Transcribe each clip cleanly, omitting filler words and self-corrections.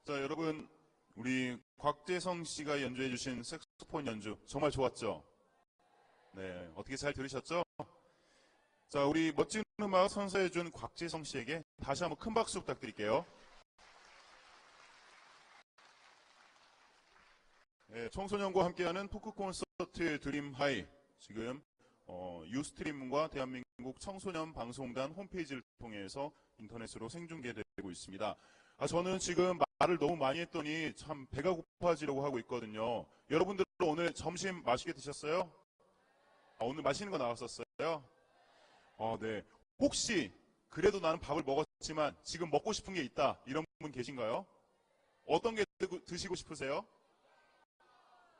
자, 여러분, 우리 곽재성 씨가 연주해 주신 색소폰 연주 정말 좋았죠? 네, 어떻게 잘 들으셨죠? 자, 우리 멋진 음악 선사해 준 곽재성 씨에게 다시 한번 큰 박수 부탁드릴게요. 네, 청소년과 함께하는 토크 콘서트 드림하이, 지금 유스트림과 대한민국 청소년 방송단 홈페이지를 통해서 인터넷으로 생중계되고 있습니다. 저는 지금 말을 너무 많이 했더니 참 배가 고파지려고 하고 있거든요. 여러분들 오늘 점심 맛있게 드셨어요? 오늘 맛있는 거 나왔었어요? 네. 혹시 그래도 나는 밥을 먹었지만 지금 먹고 싶은 게 있다, 이런 분 계신가요? 어떤 게 드시고 싶으세요?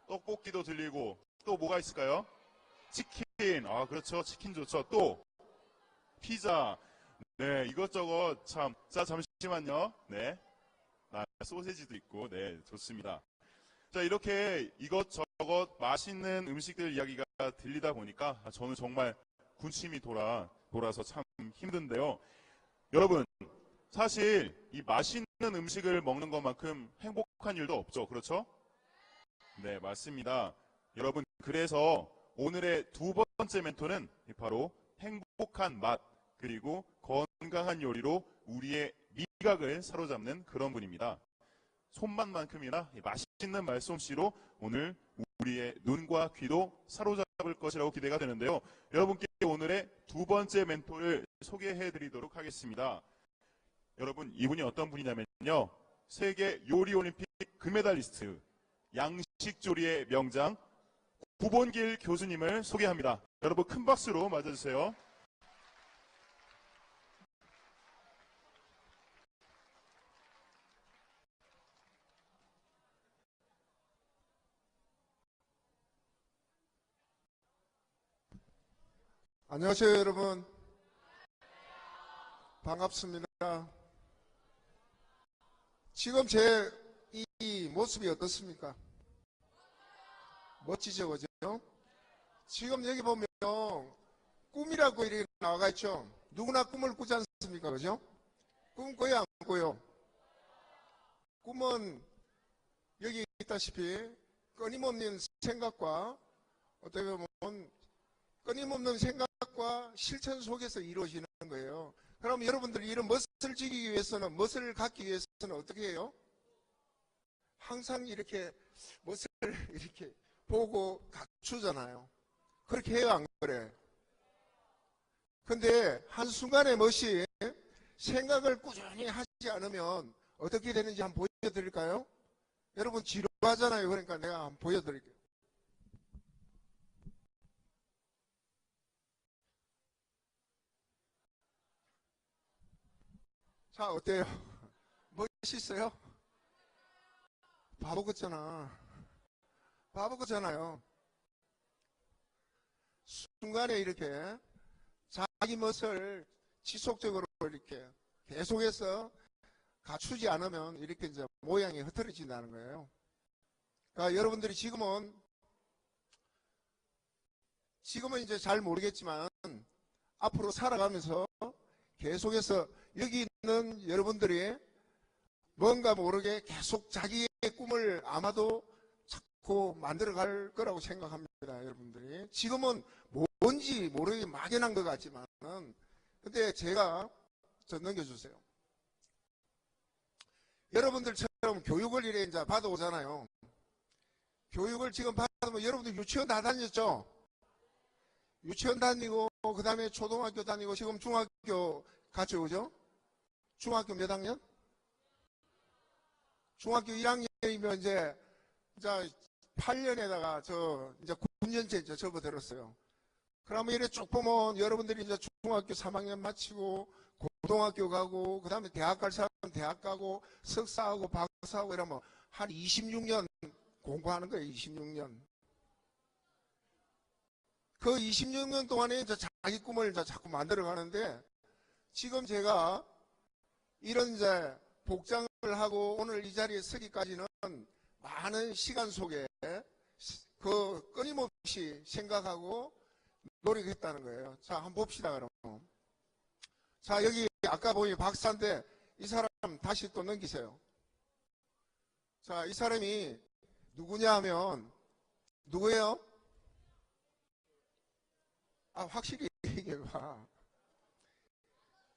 떡볶이도 들리고 또 뭐가 있을까요? 치킨. 그렇죠. 치킨 좋죠. 또 피자. 네, 이것저것 참. 자, 잠시만요. 네. 소세지도 있고. 네, 좋습니다. 자, 이렇게 이것저것 맛있는 음식들 이야기가 들리다 보니까 저는 정말 군침이 돌아서 참 힘든데요. 여러분, 사실 이 맛있는 음식을 먹는 것만큼 행복한 일도 없죠. 그렇죠? 네, 맞습니다. 여러분, 그래서 오늘의 두 번째 멘토는 바로 행복한 맛 그리고 건강한 요리로 우리의 미각을 사로잡는 그런 분입니다. 손맛만큼이나 맛있는 말솜씨로 오늘 우리의 눈과 귀도 사로잡을 것이라고 기대가 되는데요. 여러분께 오늘의 두 번째 멘토를 소개해 드리도록 하겠습니다. 여러분, 이분이 어떤 분이냐면요, 세계 요리올림픽 금메달리스트, 양식조리의 명장 구본길 교수님을 소개합니다. 여러분, 큰 박수로 맞아주세요. 안녕하세요, 여러분. 반갑습니다. 지금 제 이 모습이 어떻습니까? 멋지죠, 그죠? 지금 여기 보면 꿈이라고 이렇게 나와가 있죠. 누구나 꿈을 꾸지 않습니까, 그죠? 꿈 꿔요, 안 꿔요? 꿈은 여기 있다시피 끊임없는 생각과, 어떻게 보면 끊임없는 생각과 실천 속에서 이루어지는 거예요. 그럼 여러분들이 이런 멋을 지기 위해서는, 멋을 갖기 위해서는 어떻게 해요? 항상 이렇게 멋을 이렇게 보고 갖추잖아요. 그렇게 해요, 안 그래? 근데 한순간의 멋이 생각을 꾸준히 하지 않으면 어떻게 되는지 한번 보여드릴까요? 여러분 지루하잖아요. 그러니까 내가 한번 보여드릴게요. 자, 어때요? 멋있어요? 바보 같잖아. 바보 같잖아요. 순간에 이렇게 자기 멋을 지속적으로 이렇게 계속해서 갖추지 않으면 이렇게 이제 모양이 흐트러진다는 거예요. 그러니까 여러분들이 지금은 이제 잘 모르겠지만 앞으로 살아가면서 계속해서 여기 있는 여러분들이 뭔가 모르게 계속 자기의 꿈을 아마도 자꾸 만들어갈 거라고 생각합니다. 여러분들이 지금은 뭔지 모르게 막연한 것 같지만은, 근데 제가 넘겨주세요. 여러분들처럼 교육을 이래 이제 받아오잖아요. 교육을 지금 받으면 여러분들 유치원 다 다녔죠? 유치원 다니고 그 다음에 초등학교 다니고 지금 중학교 갔죠, 그죠? 중학교 몇 학년? 중학교 1학년이면 이제 8년에다가 이제 9년째 이제 접어들었어요. 그러면 이렇게 쭉 보면 여러분들이 이제 중학교 3학년 마치고 고등학교 가고 그 다음에 대학 갈 사람 대학 가고 석사하고 박사하고 이러면 한 26년 공부하는 거예요. 26년. 그 26년 동안에 이제 자기 꿈을 이제 자꾸 만들어 가는데, 지금 제가 이런 이제 복장을 하고 오늘 이 자리에 서기까지는 많은 시간 속에 그 끊임없이 생각하고 노력했다는 거예요. 자, 한번 봅시다, 그럼. 자, 여기 아까 보니 박사인데 이 사람 다시 또 넘기세요. 자, 이 사람이 누구냐 하면, 누구예요? 아, 확실히 얘기해봐.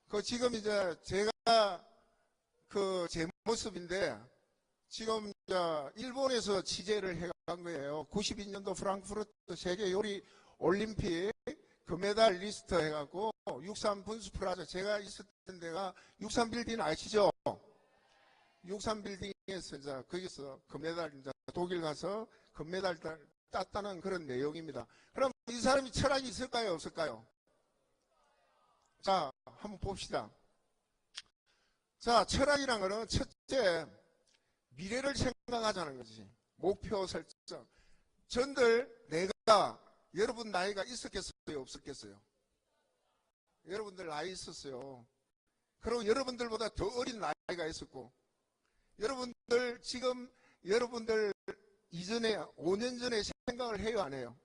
그 지금 이제 제가 그 제 모습인데, 지금 이제 일본에서 취재를 해간 거예요. 92년도 프랑크푸르트 세계 요리 올림픽 금메달리스트 해갖고 63 분수 프라자 제가 있었던 데가 63 빌딩 아시죠? 63 빌딩에서 이제 거기서 금메달 이제 독일 가서 금메달 땄다는 그런 내용입니다. 그럼 이 사람이 철학이 있을까요? 없을까요? 자, 한번 봅시다. 자, 철학이란 거는 첫째 미래를 생각하자는 거지. 목표 설정. 전들 내가 여러분 나이가 있었겠어요? 없었겠어요? 여러분들 나이 있었어요. 그리고 여러분들보다 더 어린 나이가 있었고 여러분들 지금 여러분들 이전에 5년 전에 생각을 해요 안 해요?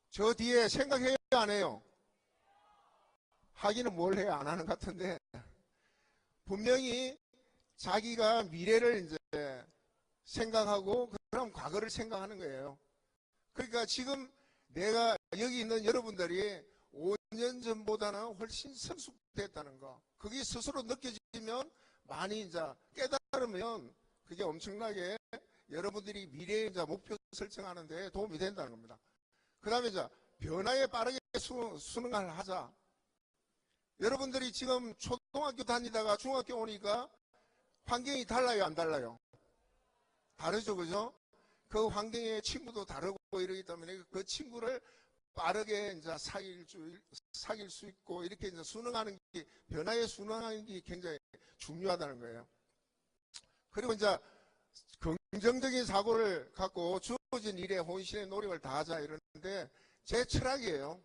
저 뒤에 생각해요 안 해요? 하기는 뭘 해요? 안 하는 것 같은데 분명히 자기가 미래를 이제 생각하고 그럼 과거를 생각하는 거예요. 그러니까 지금 내가 여기 있는 여러분들이 5년 전보다는 훨씬 성숙됐다는 거. 그게 스스로 느껴지면 많이 이제 깨달으면 그게 엄청나게 여러분들이 미래의 이제 목표 설정하는 데 도움이 된다는 겁니다. 그 다음에 이제 변화에 빠르게 순응을 하자. 여러분들이 지금 초등학교 다니다가 중학교 오니까 환경이 달라요, 안 달라요? 다르죠, 그죠? 그 환경의 친구도 다르고 이러기 때문에 그 친구를 빠르게 이제 사귈 수 있고 이렇게 이제 순응하는 게, 변화에 순응하는 게 굉장히 중요하다는 거예요. 그리고 이제 긍정적인 사고를 갖고 주어진 일에 혼신의 노력을 다하자 이러는데 제 철학이에요.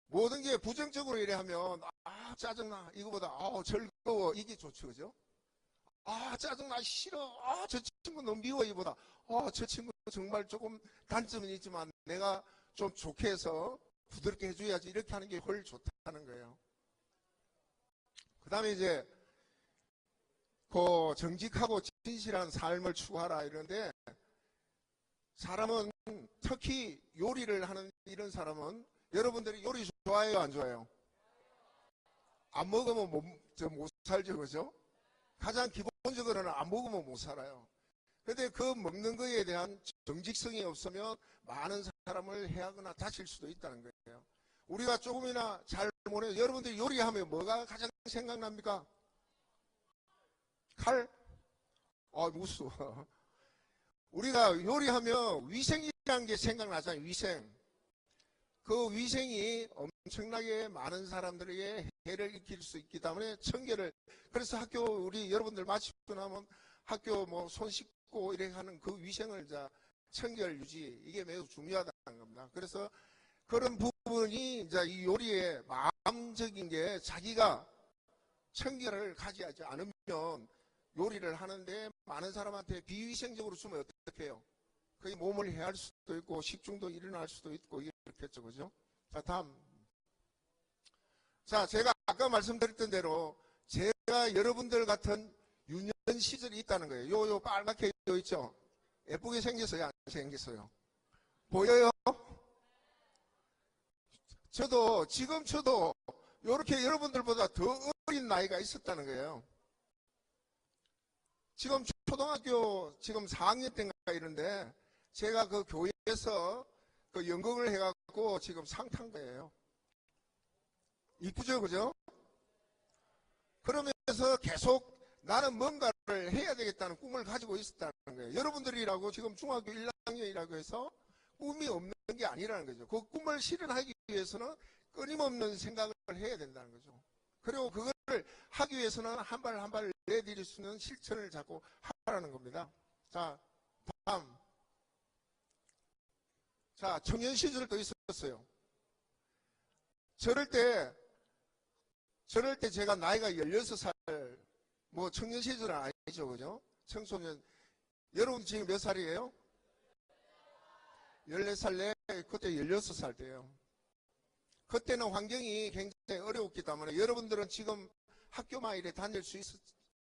모든 게 부정적으로 이래 하면 아 짜증나 이거보다 즐거워 이게 좋죠, 그죠? 아 짜증나 싫어 저 친구 너무 미워 이보다 저 친구 정말 조금 단점은 있지만 내가 좀 좋게 해서 부드럽게 해줘야지 이렇게 하는 게 훨 좋다는 거예요. 그 다음에 이제 그 정직하고 진실한 삶을 추구하라 이러는데 사람은 특히 요리를 하는 이런 사람은 여러분들이 요리 좋아해요 안 좋아해요? 안 먹으면 못 살죠, 그죠? 가장 기본적으로는 안 먹으면 못 살아요. 그런데 그 먹는 거에 대한 정직성이 없으면 많은 사람을 해하거나 다칠 수도 있다는 거예요. 우리가 조금이나 잘 모르는 여러분들이 요리하면 뭐가 가장 생각납니까? 칼? 무서워. 우리가 요리하면 위생이라는 게 생각나잖아요. 위생. 그 위생이 엄청나게 많은 사람들에게 해를 끼칠 수 있기 때문에 청결을, 그래서 학교 우리 여러분들 마치고 나면 학교 뭐 손 씻고 이렇게 하는 그 위생을 청결 유지 이게 매우 중요하다는 겁니다. 그래서 그런 부분이 이제 이 요리의 마음적인 게 자기가 청결을 가지지 않으면 요리를 하는데 많은 사람한테 비위생적으로 주면 어떻게 해요? 그게 몸을 해할 수도 있고 식중독 일어날 수도 있고 이렇겠죠, 그죠? 자, 다음. 자, 제가 아까 말씀드렸던 대로 제가 여러분들 같은 유년 시절이 있다는 거예요. 요 빨갛게 요 있죠? 예쁘게 생겼어요, 안 생겼어요? 보여요? 지금 저도 이렇게 여러분들보다 더 어린 나이가 있었다는 거예요. 지금 초등학교 지금 4학년 때인가 이런데 제가 그 교회에서 그 연극을 해갖고 지금 상 탄 거예요. 이쁘죠, 그죠? 그러면서 계속 나는 뭔가를 해야 되겠다는 꿈을 가지고 있었다는 거예요. 여러분들이라고 지금 중학교 1학년이라고 해서 꿈이 없는 게 아니라는 거죠. 그 꿈을 실현하기 위해서는 끊임없는 생각을 해야 된다는 거죠. 그리고 그거를 하기 위해서는 한 발 한 발 내디딜 수 있는 실천을 자꾸 하라는 겁니다. 자, 다음. 자, 청년 시절도 있었어요. 저럴 때 제가 나이가 16살, 뭐 청년 시절은 아니죠, 그죠? 청소년. 여러분 지금 몇 살이에요? 14살, 그때 16살 때예요. 그때는 환경이 굉장히 어려웠기 때문에 여러분들은 지금 학교만 이래 다닐 수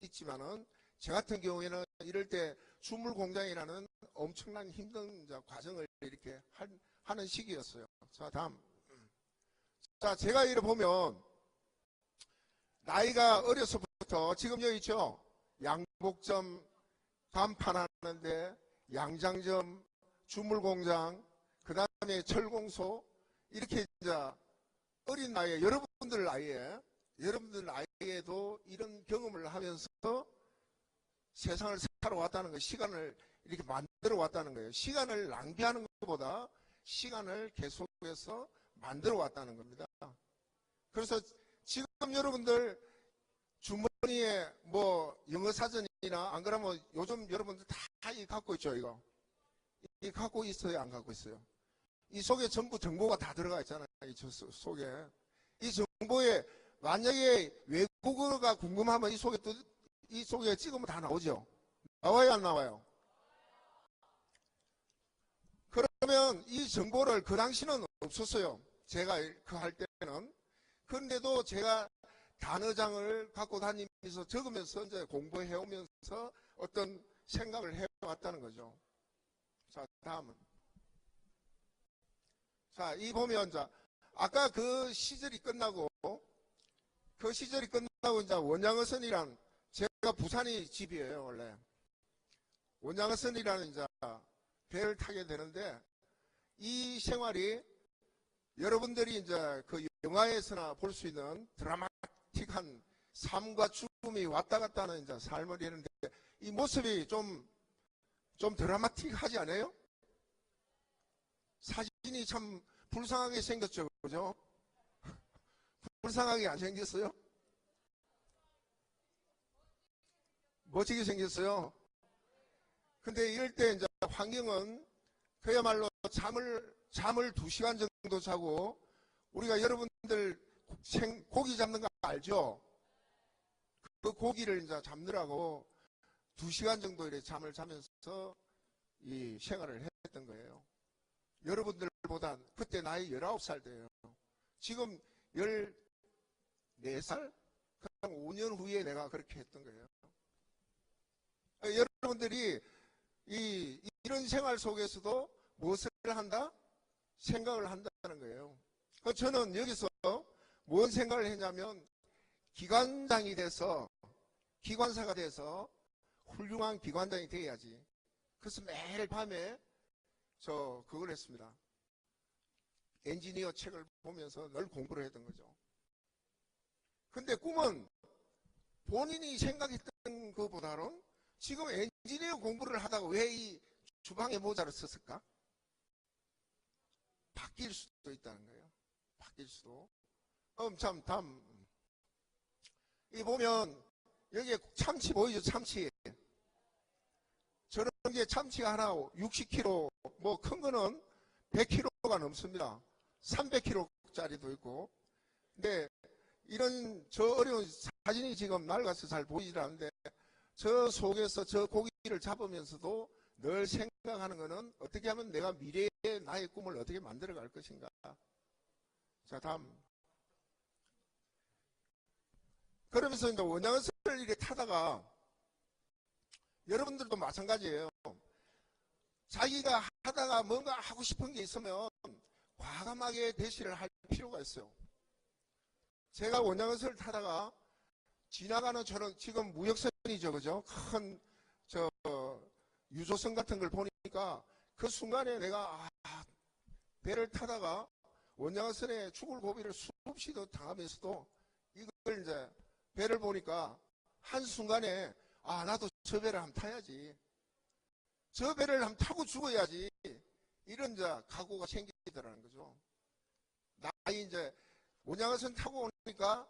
있지만은 제 같은 경우에는 이럴 때 주물 공장이라는 엄청난 힘든 과정을 이렇게 하는 시기였어요. 자, 다음. 자, 제가 이래 보면 나이가 어려서부터 지금 여기 있죠. 양복점 간판하는데 양장점, 주물공장, 그 다음에 철공소 이렇게 이제 어린 나이에 여러분들 나이에도 이런 경험을 하면서 세상을 살아왔다는 거, 시간을 이렇게 만들어 왔다는 거예요. 시간을 낭비하는 것보다 시간을 계속해서 만들어 왔다는 겁니다. 그래서 지금 여러분들 주머니에 뭐 영어 사전이나 안 그러면 요즘 여러분들 다 이 갖고 있죠, 이거. 이 갖고 있어요, 안 갖고 있어요? 이 속에 전부 정보가 다 들어가 있잖아요, 이 속에. 이 정보에 만약에 외국어가 궁금하면 이 속에 찍으면 다 나오죠. 나와요, 안 나와요? 그러면 이 정보를 그 당시는 없었어요. 제가 그 할 때는. 그런데도 제가 단어장을 갖고 다니면서 적으면서 이제 공부해 오면서 어떤 생각을 해왔다는 거죠. 자, 다음은. 자, 이 보면 이제 아까 그 시절이 끝나고 이제 원양어선이란 제가 부산이 집이에요, 원래. 원양어선이라는 이제 배를 타게 되는데 이 생활이 여러분들이 이제 그 영화에서나 볼 수 있는 드라마틱한 삶과 죽음이 왔다 갔다 하는 이제 삶을 이루는데 이 모습이 좀 드라마틱하지 않아요? 사진이 참 불쌍하게 생겼죠, 그죠? 불쌍하게 안 생겼어요? 멋지게 생겼어요. 근데 이럴 때 이제 환경은 그야말로 잠을 2시간 정도 자고 우리가 여러분들 고기 잡는 거 알죠? 그 고기를 이제 잡느라고 2시간 정도 이렇게 잠을 자면서 이 생활을 했던 거예요. 여러분들보다 그때 나이 19살 돼요. 지금 14살? 그냥 5년 후에 내가 그렇게 했던 거예요. 여러분들이 이런 생활 속에서도 무엇을 한다? 생각을 한다는 거예요. 저는 여기서 뭔 생각을 했냐면 기관장이 돼서 기관사가 돼서 훌륭한 기관장이 돼야지. 그래서 매일 밤에 그걸 했습니다. 엔지니어 책을 보면서 늘 공부를 했던 거죠. 근데 꿈은 본인이 생각했던 것보다는 지금 엔지니어 공부를 하다가 왜 이 주방에 모자를 썼을까? 바뀔 수도 있다는 거예요. 바뀔 수도. 참, 다음. 이 보면, 여기에 참치 보이죠? 참치. 저런 게 참치가 하나 60kg, 뭐 큰 거는 100kg가 넘습니다. 300kg짜리도 있고. 근데 이런 어려운 사진이 지금 낡아서 잘 보이질 않는데 저 속에서 저 고기를 잡으면서도 늘 생각하는 거는 어떻게 하면 내가 미래의 나의 꿈을 어떻게 만들어 갈 것인가. 자, 다음. 그러면서 이제 원양어선을 이렇게 타다가 여러분들도 마찬가지예요. 자기가 하다가 뭔가 하고 싶은 게 있으면 과감하게 대시를 할 필요가 있어요. 제가 원양어선을 타다가 지나가는 저런 지금 무역선이죠, 그죠? 큰 유조선 같은 걸 보니까 그 순간에 내가 배를 타다가 원양어선에 죽을 고비를 수없이도 당하면서도 이걸 이제 배를 보니까 한순간에 나도 저 배를 한번 타야지. 저 배를 한번 타고 죽어야지. 이런 이제 각오가 생기더라는 거죠. 나이 이제 원양어선 타고 오니까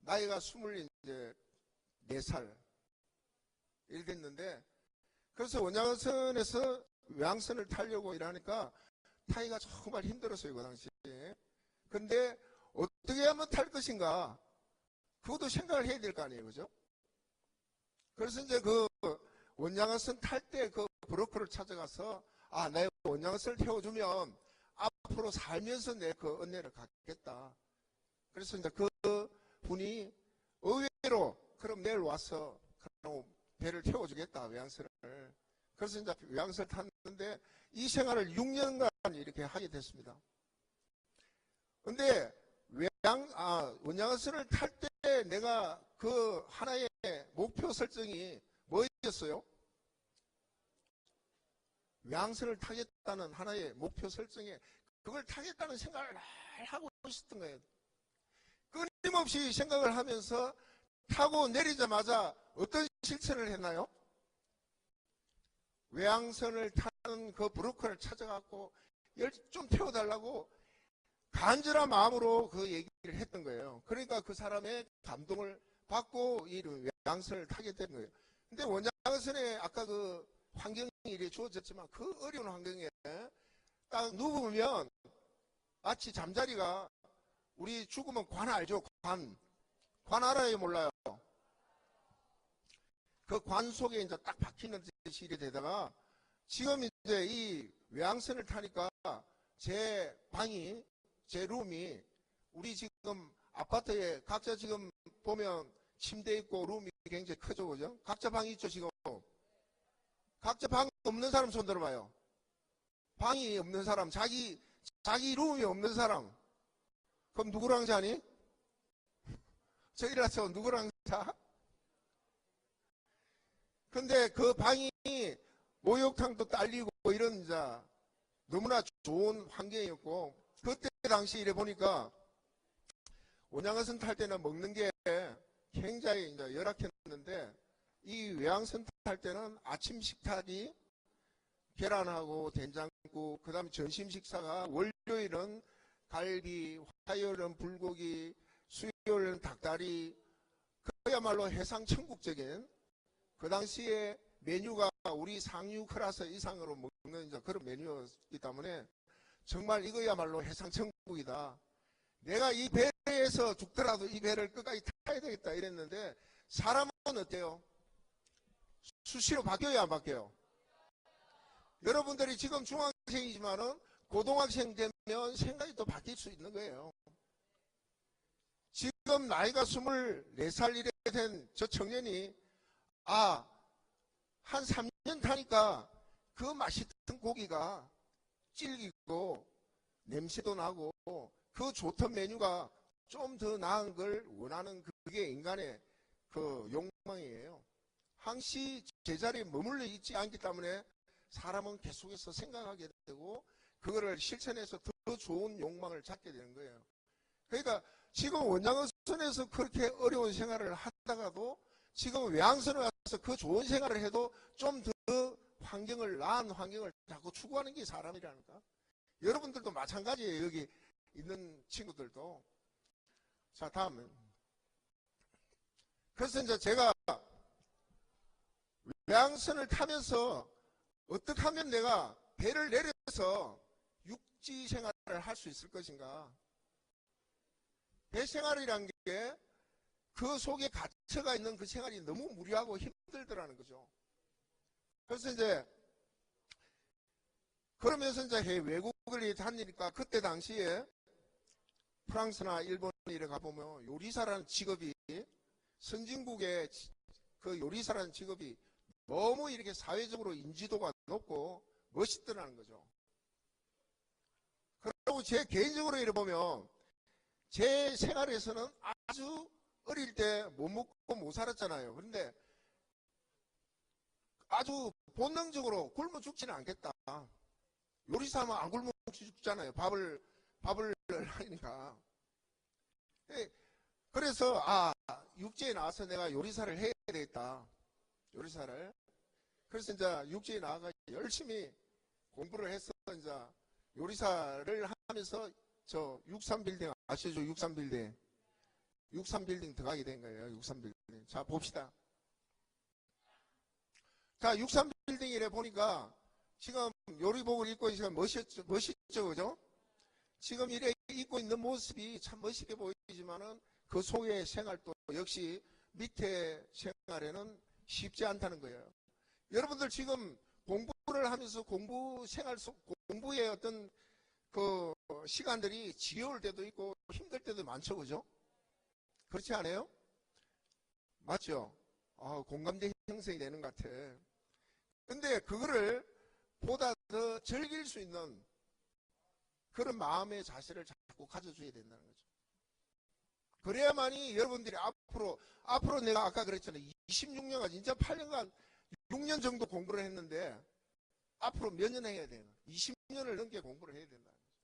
나이가 24살 이렇게 됐는데 그래서 원양어선에서 외항선을 타려고 이러니까 타기가 정말 힘들었어요, 그 당시에. 근데 어떻게 하면 탈 것인가? 그것도 생각을 해야 될 거 아니에요, 그죠? 그래서 이제 그 원양어선 탈 때 그 브로커를 찾아가서 내 원양어선을 태워주면 앞으로 살면서 내 그 은혜를 갖겠다. 그래서 이제 그 분이 의외로 그럼 내일 와서 배를 태워주겠다, 외항선을. 그래서 이제 외항선을 탔는데 이 생활을 6년간 이렇게 하게 됐습니다. 근데 원양어선을 탈 때 내가 그 하나의 목표 설정이 뭐였어요? 외항선을 타겠다는 하나의 목표 설정에 그걸 타겠다는 생각을 늘 하고 있었던 거예요. 끊임없이 생각을 하면서 타고 내리자마자 어떤 실천을 했나요? 외항선을 타는 그 브로커를 찾아갖고 좀 태워달라고 간절한 마음으로 그 얘기를 했던 거예요. 그러니까 그 사람의 감동을 받고 이 외항선을 타게 된 거예요. 근데 원양어선에 아까 그 환경이 이렇게 주어졌지만 그 어려운 환경에 딱 누우면 마치 잠자리가, 우리 죽으면 관 알죠? 관 알아요, 몰라요? 그 관 속에 이제 딱 박히는 듯이 이렇게 되다가 지금 이제 이 외항선을 타니까 제 방이, 제 룸이, 우리 지금 아파트에 각자 지금 보면 침대 있고 룸이 굉장히 크죠, 그죠? 각자 방이 있죠, 지금. 각자 방 없는 사람 손 들어봐요. 방이 없는 사람, 자기 룸이 없는 사람. 그럼 누구랑 자니? 저희라서 누구랑 자? 근데 그 방이 목욕탕도 딸리고 이런 너무나 좋은 환경이었고, 그때 당시 이래 보니까 원양어선 탈 때는 먹는 게 굉장히 이제 열악했는데 이 외항선 탈 때는 아침 식탁이 계란하고 된장국, 그 다음에 점심 식사가 월요일은 갈비, 화요일은 불고기, 수요일은 닭다리, 그야말로 해상천국적인 그 당시에 메뉴가 우리 상류 클래스 이상으로 먹는 이제 그런 메뉴였기 때문에 정말 이거야말로 해상천국이다. 내가 이 배에서 죽더라도 이 배를 끝까지 타야 되겠다 이랬는데 사람은 어때요? 수시로 바뀌어야 안 바뀌어요? 여러분들이 지금 중학생이지만은 고등학생 되면 생각이 또 바뀔 수 있는 거예요. 지금 나이가 24살 이래 된 저 청년이 한 3년 타니까 그 맛있던 고기가 질기고 냄새도 나고 그 좋던 메뉴가 좀 더 나은 걸 원하는 그게 인간의 그 욕망이에요. 항시 제자리에 머물러 있지 않기 때문에 사람은 계속해서 생각하게 되고 그거를 실천해서 더 좋은 욕망을 찾게 되는 거예요. 그러니까 지금 원양어선에서 그렇게 어려운 생활을 하다가도 지금 외항선에 와서 그 좋은 생활을 해도 좀 더 나은 환경을 자꾸 추구하는 게 사람이라니까. 여러분들도 마찬가지예요. 여기 있는 친구들도. 자, 다음은. 그래서 이제 제가 외항선을 타면서 어떻게 하면 내가 배를 내려서 육지 생활을 할 수 있을 것인가. 배 생활이란 게 그 속에 갇혀가 있는 그 생활이 너무 무리하고 힘들더라는 거죠. 그래서 이제 그러면서 이제 외국을 다니니까 그때 당시에 프랑스나 일본에 이래 가보면 요리사라는 직업이, 선진국의 그 요리사라는 직업이 너무 이렇게 사회적으로 인지도가 높고 멋있더라는 거죠. 그리고 제 개인적으로 이래 보면 제 생활에서는 아주 어릴 때 못 먹고 못 살았잖아요. 그런데 아주 본능적으로 굶어 죽지는 않겠다. 요리사면 안 굶어 죽잖아요. 밥을 하니까. 그래서 육지에 나와서 내가 요리사를 해야 되겠다. 요리사를. 그래서 이제 육지에 나와서 열심히 공부를 해서 이제 요리사를 하면서 저 63빌딩 아시죠? 63빌딩. 63빌딩 들어가게 된 거예요. 63빌딩. 자, 봅시다. 자, 63빌딩이래 보니까 지금 요리복을 입고 있으면 멋있죠, 그죠? 지금 이래 입고 있는 모습이 참 멋있게 보이지만은 그 속의 생활도 역시 밑에 생활에는 쉽지 않다는 거예요. 여러분들 지금 공부를 하면서 공부의 어떤 그 시간들이 지겨울 때도 있고 힘들 때도 많죠, 그죠? 그렇지 않아요? 맞죠? 공감대 형성이 되는 것 같아. 근데 그거를 보다 더 즐길 수 있는 그런 마음의 자세를 자꾸 가져줘야 된다는 거죠. 그래야만이 여러분들이 앞으로 내가 아까 그랬잖아요. 26년간, 진짜 8년간, 6년 정도 공부를 했는데, 앞으로 몇 년 해야 되나? 20년을 넘게 공부를 해야 된다는 거죠.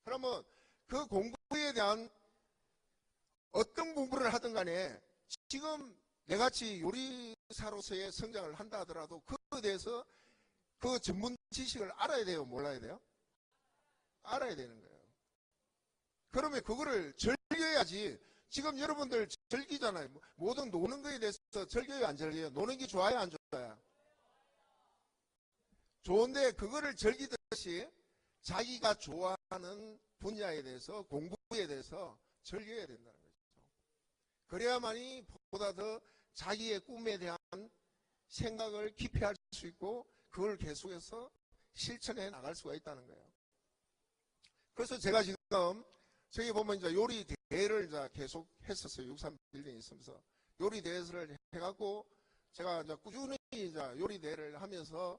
그러면 그 공부에 대한 어떤 공부를 하든 간에 지금 내같이 요리사로서의 성장을 한다 하더라도 그거에 대해서 그 전문 지식을 알아야 돼요? 몰라야 돼요? 알아야 되는 거예요. 그러면 그거를 즐겨야지. 지금 여러분들 즐기잖아요. 모든 노는 거에 대해서 즐겨요, 안 즐겨요? 노는 게 좋아요, 안 좋아요? 좋은데 그거를 즐기듯이 자기가 좋아하는 분야에 대해서, 공부에 대해서 즐겨야 된다는 거죠. 그래야만이 보다 더 자기의 꿈에 대한 생각을 깊이 할 수 있고 그걸 계속해서 실천해 나갈 수가 있다는 거예요. 그래서 제가 지금 저기 보면 이제 요리 대회를 이제 계속 했었어요. 63빌딩에 있으면서 요리 대회를 해갖고 제가 이제 꾸준히 이제 요리 대회를 하면서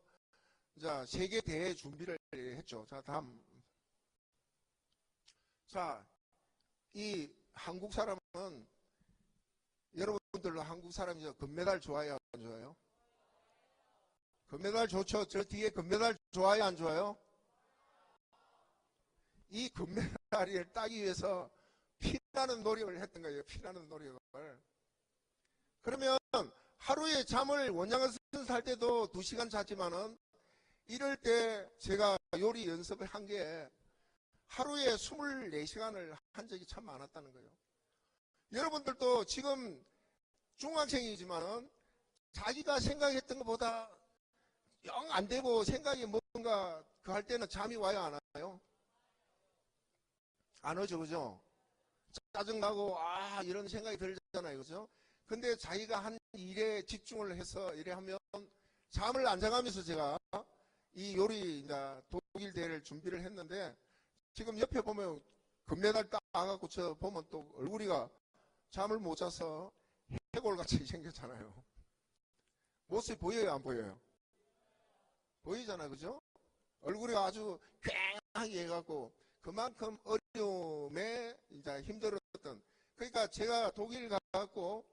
이제 세계 대회 준비를 했죠. 자, 다음. 자, 이 한국 사람은 여러분들도 한국 사람이 금메달 좋아해요, 안 좋아해요? 금메달 좋죠. 저 뒤에 금메달 좋아해요, 안 좋아해요? 이 금메달을 따기 위해서 피나는 노력을 했던 거예요. 피나는 노력을. 그러면 하루에 잠을 원양어선 살 때도 2시간 잤지만은 이럴 때 제가 요리 연습을 한 게 하루에 24시간을 한 적이 참 많았다는 거예요. 여러분들도 지금 중학생이지만은 자기가 생각했던 것보다 영 안 되고 생각이 뭔가 그 할 때는 잠이 와요, 안 와요? 안 오죠, 그죠? 짜증나고, 이런 생각이 들잖아요, 그죠? 근데 자기가 한 일에 집중을 해서 이래 하면 잠을 안 자가면서 제가 이 요리 독일 대회를 준비를 했는데 지금 옆에 보면 금메달 따갖고 저 보면 또 얼굴이가 잠을 못 자서 해골같이 생겼잖아요. 모습이 보여요, 안 보여요? 보이잖아요, 그죠? 얼굴이 아주 괭하게 해갖고 그만큼 어려움에 이제 힘들었던. 그러니까 제가 독일 가갖고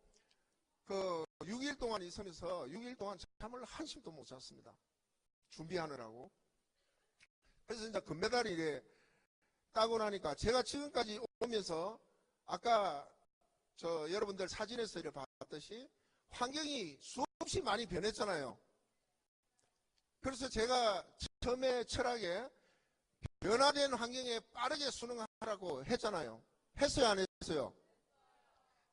그 6일 동안 있으면서 6일 동안 잠을 한숨도 못 잤습니다. 준비하느라고. 그래서 이제 금메달이 이래 따고 나니까 제가 지금까지 오면서 아까 저 여러분들 사진에서 이렇게 봤듯이 환경이 수없이 많이 변했잖아요. 그래서 제가 처음에 철학에 변화된 환경에 빠르게 순응하라고 했잖아요. 했어요, 안 했어요?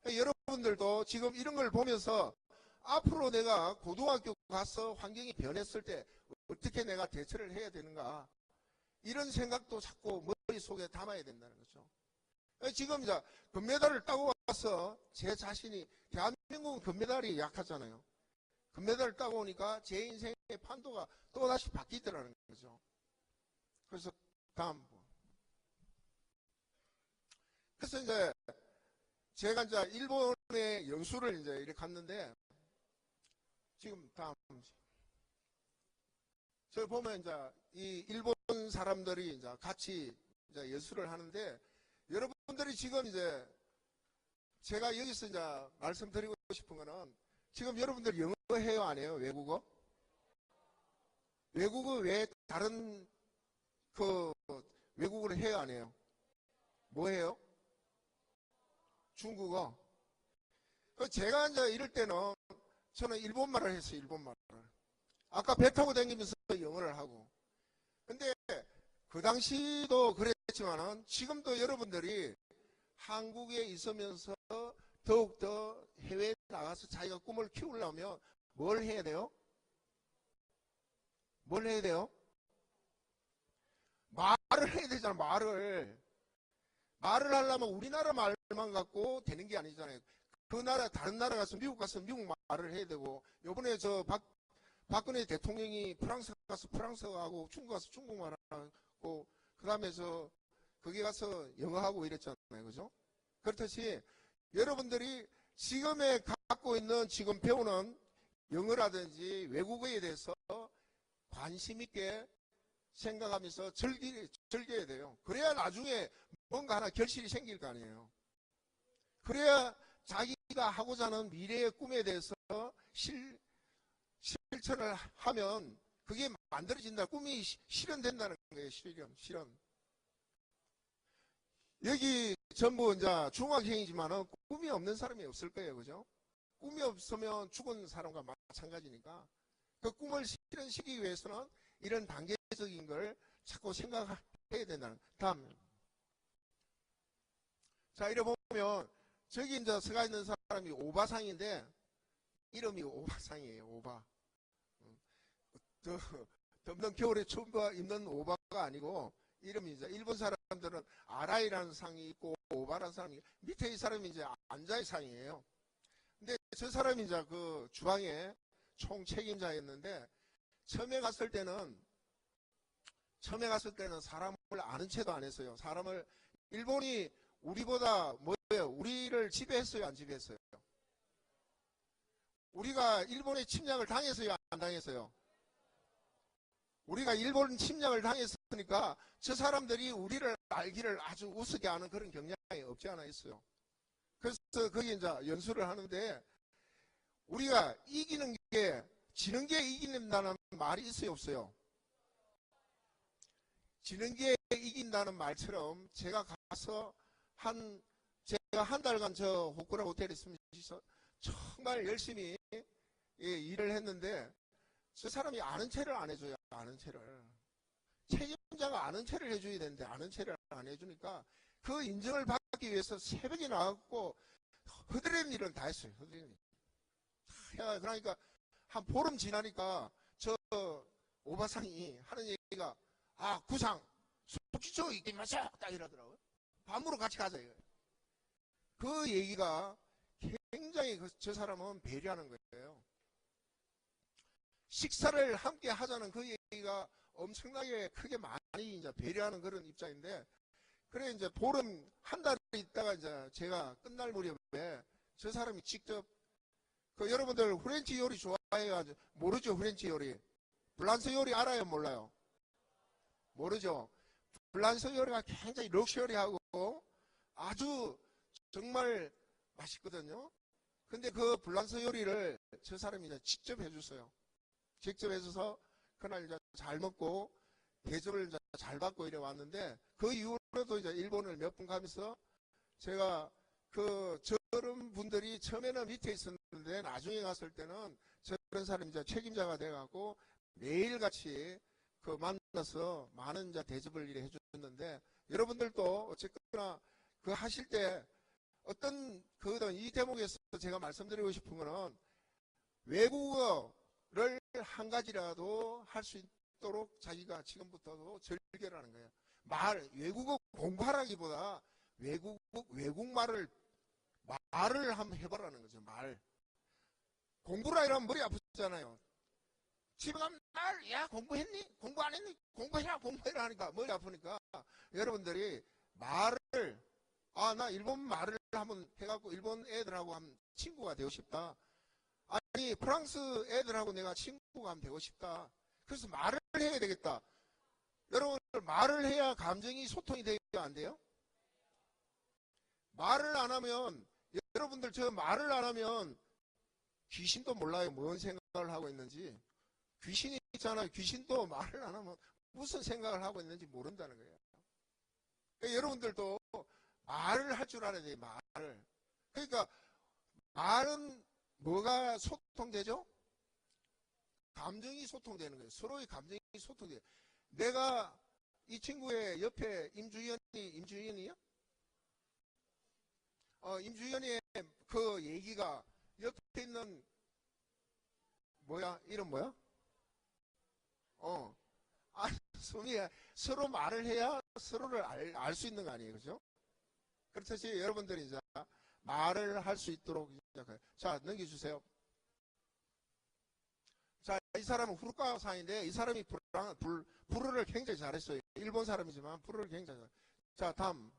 여러분들도 지금 이런 걸 보면서 앞으로 내가 고등학교 가서 환경이 변했을 때 어떻게 내가 대처를 해야 되는가, 이런 생각도 자꾸 머릿속에 담아야 된다는 거죠. 지금 이제 금메달을 따고 와서 제 자신이, 대한민국은 금메달이 약하잖아요. 금메달을 따고 오니까 제 인생의 판도가 또다시 바뀌더라는 거죠. 그래서 다음. 그래서 이제 제가 이제 일본에 연수를 이제 이렇게 갔는데 지금 다음. 저 보면 이제 이 일본 사람들이 이제 같이 이제 연수를 하는데 여러분들이 지금 이제 제가 여기서 이제 말씀드리고 싶은 거는 지금 여러분들 영어 해요, 안 해요? 외국어? 외국어 외에 다른 그 외국어를 해요, 안 해요? 뭐 해요? 중국어. 제가 이제 이럴 때는 저는 일본말을 했어요, 일본말을. 아까 배 타고 다니면서 영어를 하고. 근데 그 당시도 그랬지만은 지금도 여러분들이 한국에 있으면서 더욱더 해외에 나가서 자기가 꿈을 키우려면 뭘 해야 돼요? 뭘 해야 돼요? 말을 해야 되잖아, 말을. 말을 하려면 우리나라 말만 갖고 되는 게 아니잖아요. 그 나라, 다른 나라 가서 미국 가서 미국 말을 해야 되고, 요번에 저 박근혜 대통령이 프랑스 가서 프랑스어하고 중국 가서 중국말 하고, 그 다음에 저 거기 가서 영어하고 이랬잖아요, 그죠? 그렇듯이 여러분들이 지금에 갖고 있는, 지금 배우는 영어라든지 외국어에 대해서 관심 있게 생각하면서 즐겨야 돼요. 그래야 나중에 뭔가 하나 결실이 생길 거 아니에요. 그래야 자기가 하고자 하는 미래의 꿈에 대해서 실천을 하면 그게 만들어진다. 꿈이 실현된다는 거예요. 실현. 여기 전부 이제 중학생이지만은 꿈이 없는 사람이 없을 거예요. 그죠? 꿈이 없으면 죽은 사람과 마찬가지니까 그 꿈을 실현시키기 위해서는 이런 단계적인 걸 자꾸 생각해야 된다는. 다음. 자, 이래 보면 저기 이제 서가 있는 사람이 오바상인데 이름이 오바상이에요. 오바. 덥는 겨울에 처음 입는 오바가 아니고 이름이 이제 일본 사람들은 아라이라는 상이 있고 오바라는 상이 밑에 이 사람이 이제 안자의 상이에요. 근데 저 사람이 이제 그 주방의 총 책임자였는데 처음에 갔을 때는 사람을 아는 체도 안 했어요. 사람을 일본이 우리보다 뭐예요? 우리를 지배했어요, 안 지배했어요? 우리가 일본의 침략을 당했어요, 안 당했어요? 우리가 일본 침략을 당했으니까 저 사람들이 우리를 알기를 아주 우습게 하는 그런 경향이 없지 않아 있어요. 그래서 거기 이제 연수를 하는데 우리가 이기는 게 지는 게 이긴다는 말이 있어요, 없어요? 지는 게 이긴다는 말처럼 제가 가서 제가 한 달간 저 호쿠라 호텔에 있으면서 정말 열심히 일을 했는데 저 사람이 아는 체를 안 해줘요. 아는 체를. 책임자가 아는 체를 해줘야 되는데 아는 체를 안 해주니까 그 인정을 받기 위해서 새벽에 나갔고 허드렛 일을 다 했어요. 허드렛 일. 그러니까 한 보름 지나니까 저 오바상이 하는 얘기가 구상 속지쳐 이기마셔 딱 이러더라고요. 밤으로 같이 가자 이거예요. 그 얘기가 굉장히 저 사람은 배려하는 거예요. 식사를 함께 하자는 그 얘기가 엄청나게 크게 많이 이제 배려하는 그런 입장인데, 그래 이제 보름 한 달 있다가 이제 제가 끝날 무렵에 저 사람이 직접 여러분들 프렌치 요리 좋아해요? 모르죠? 프렌치 요리. 프랑스 요리 알아요? 몰라요? 모르죠? 프랑스 요리가 굉장히 럭셔리하고 아주 정말 맛있거든요. 근데 그 프랑스 요리를 저 사람이 이제 직접 해줬어요. 직접 해줘서 그날 이제 잘 먹고 대접을 이제 잘 받고 이래 왔는데, 그 이후로도 이제 일본을 몇 번 가면서 제가 저런 분들이 처음에는 밑에 있었는데 나중에 갔을 때는 저런 사람이 이제 책임자가 돼갖고 매일같이 만나서 많은 이제 대접을 이래 해줬는데, 여러분들도 어쨌거나 하실 때 어떤 이 대목에서 제가 말씀드리고 싶은 거는 외국어를 한 가지라도 할 수 있도록 자기가 지금부터도 즐겨라는 거예요. 외국어 공부하라기보다 외국말을 말을 한번 해보라는 거죠. 말. 공부라 이러면 머리 아프잖아요. 집에 가면 야 공부했니? 공부 안 했니? 공부해라 하니까 머리 아프니까 여러분들이 말을 나 일본 말을 한번 해갖고 일본 애들하고 한번 친구가 되고 싶다. 아니 프랑스 애들하고 내가 친구가 한번 되고 싶다. 그래서 말을 해야 되겠다. 여러분 말을 해야 감정이 소통이 돼요, 안 돼요? 말을 안 하면 여러분들 저 말을 안 하면 귀신도 몰라요. 뭔 생각을 하고 있는지. 귀신이 있잖아요. 귀신도 말을 안 하면 무슨 생각을 하고 있는지 모른다는 거예요. 그러니까 여러분들도 말을 할 줄 알아야 돼요. 말을. 그러니까 말은 뭐가 소통되죠? 감정이 소통되는 거예요. 서로의 감정이 소통돼요. 내가 이 친구의 옆에 임주연이야? 임주연의 그 얘기가 옆에 있는 이름 뭐야? 소미야. 서로 말을 해야 서로를 알 수 있는 거 아니에요, 그죠? 그렇듯이 여러분들이 이제 말을 할 수 있도록 시작해요. 자, 넘겨주세요. 자, 이 사람은 후루카와상인데 이 사람이 불어를 굉장히 잘했어요. 일본 사람이지만 불어를 굉장히 잘했어요. 자, 다음.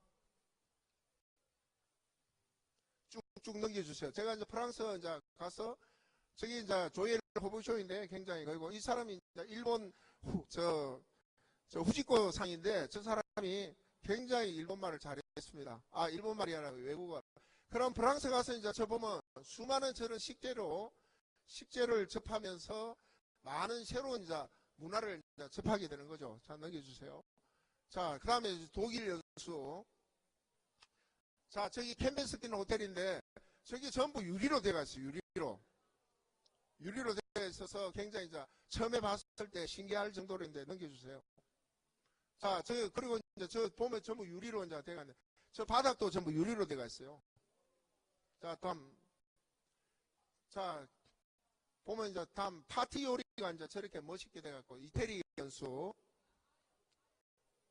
쭉 넘겨주세요. 제가 이제 프랑스 이제 가서 저기 이제 조엘 호부쇼인데 굉장히 그리고 이 사람이 이제 일본 저 후지코 상인데 저 사람이 굉장히 일본말을 잘했습니다. 아, 일본말이 아니라 외국어. 그럼 프랑스 가서 이제 저 보면 수많은 저런 식재를 접하면서 많은 새로운 이제 문화를 이제 접하게 되는 거죠. 자, 넘겨주세요. 자, 그 다음에 독일 연수. 자, 저기 캔베스킨 호텔인데 저기 전부 유리로 되어 있어요. 유리로 되어 있어서 굉장히 이제 처음에 봤을 때 신기할 정도로인데 넘겨주세요. 자, 그리고 이제 저 보면 전부 유리로 이제 되어 있는데 저 바닥도 전부 유리로 되어 있어요. 자, 다음. 자, 보면 이제 다음 파티 요리가 이제 저렇게 멋있게 돼갖고 이태리 연수.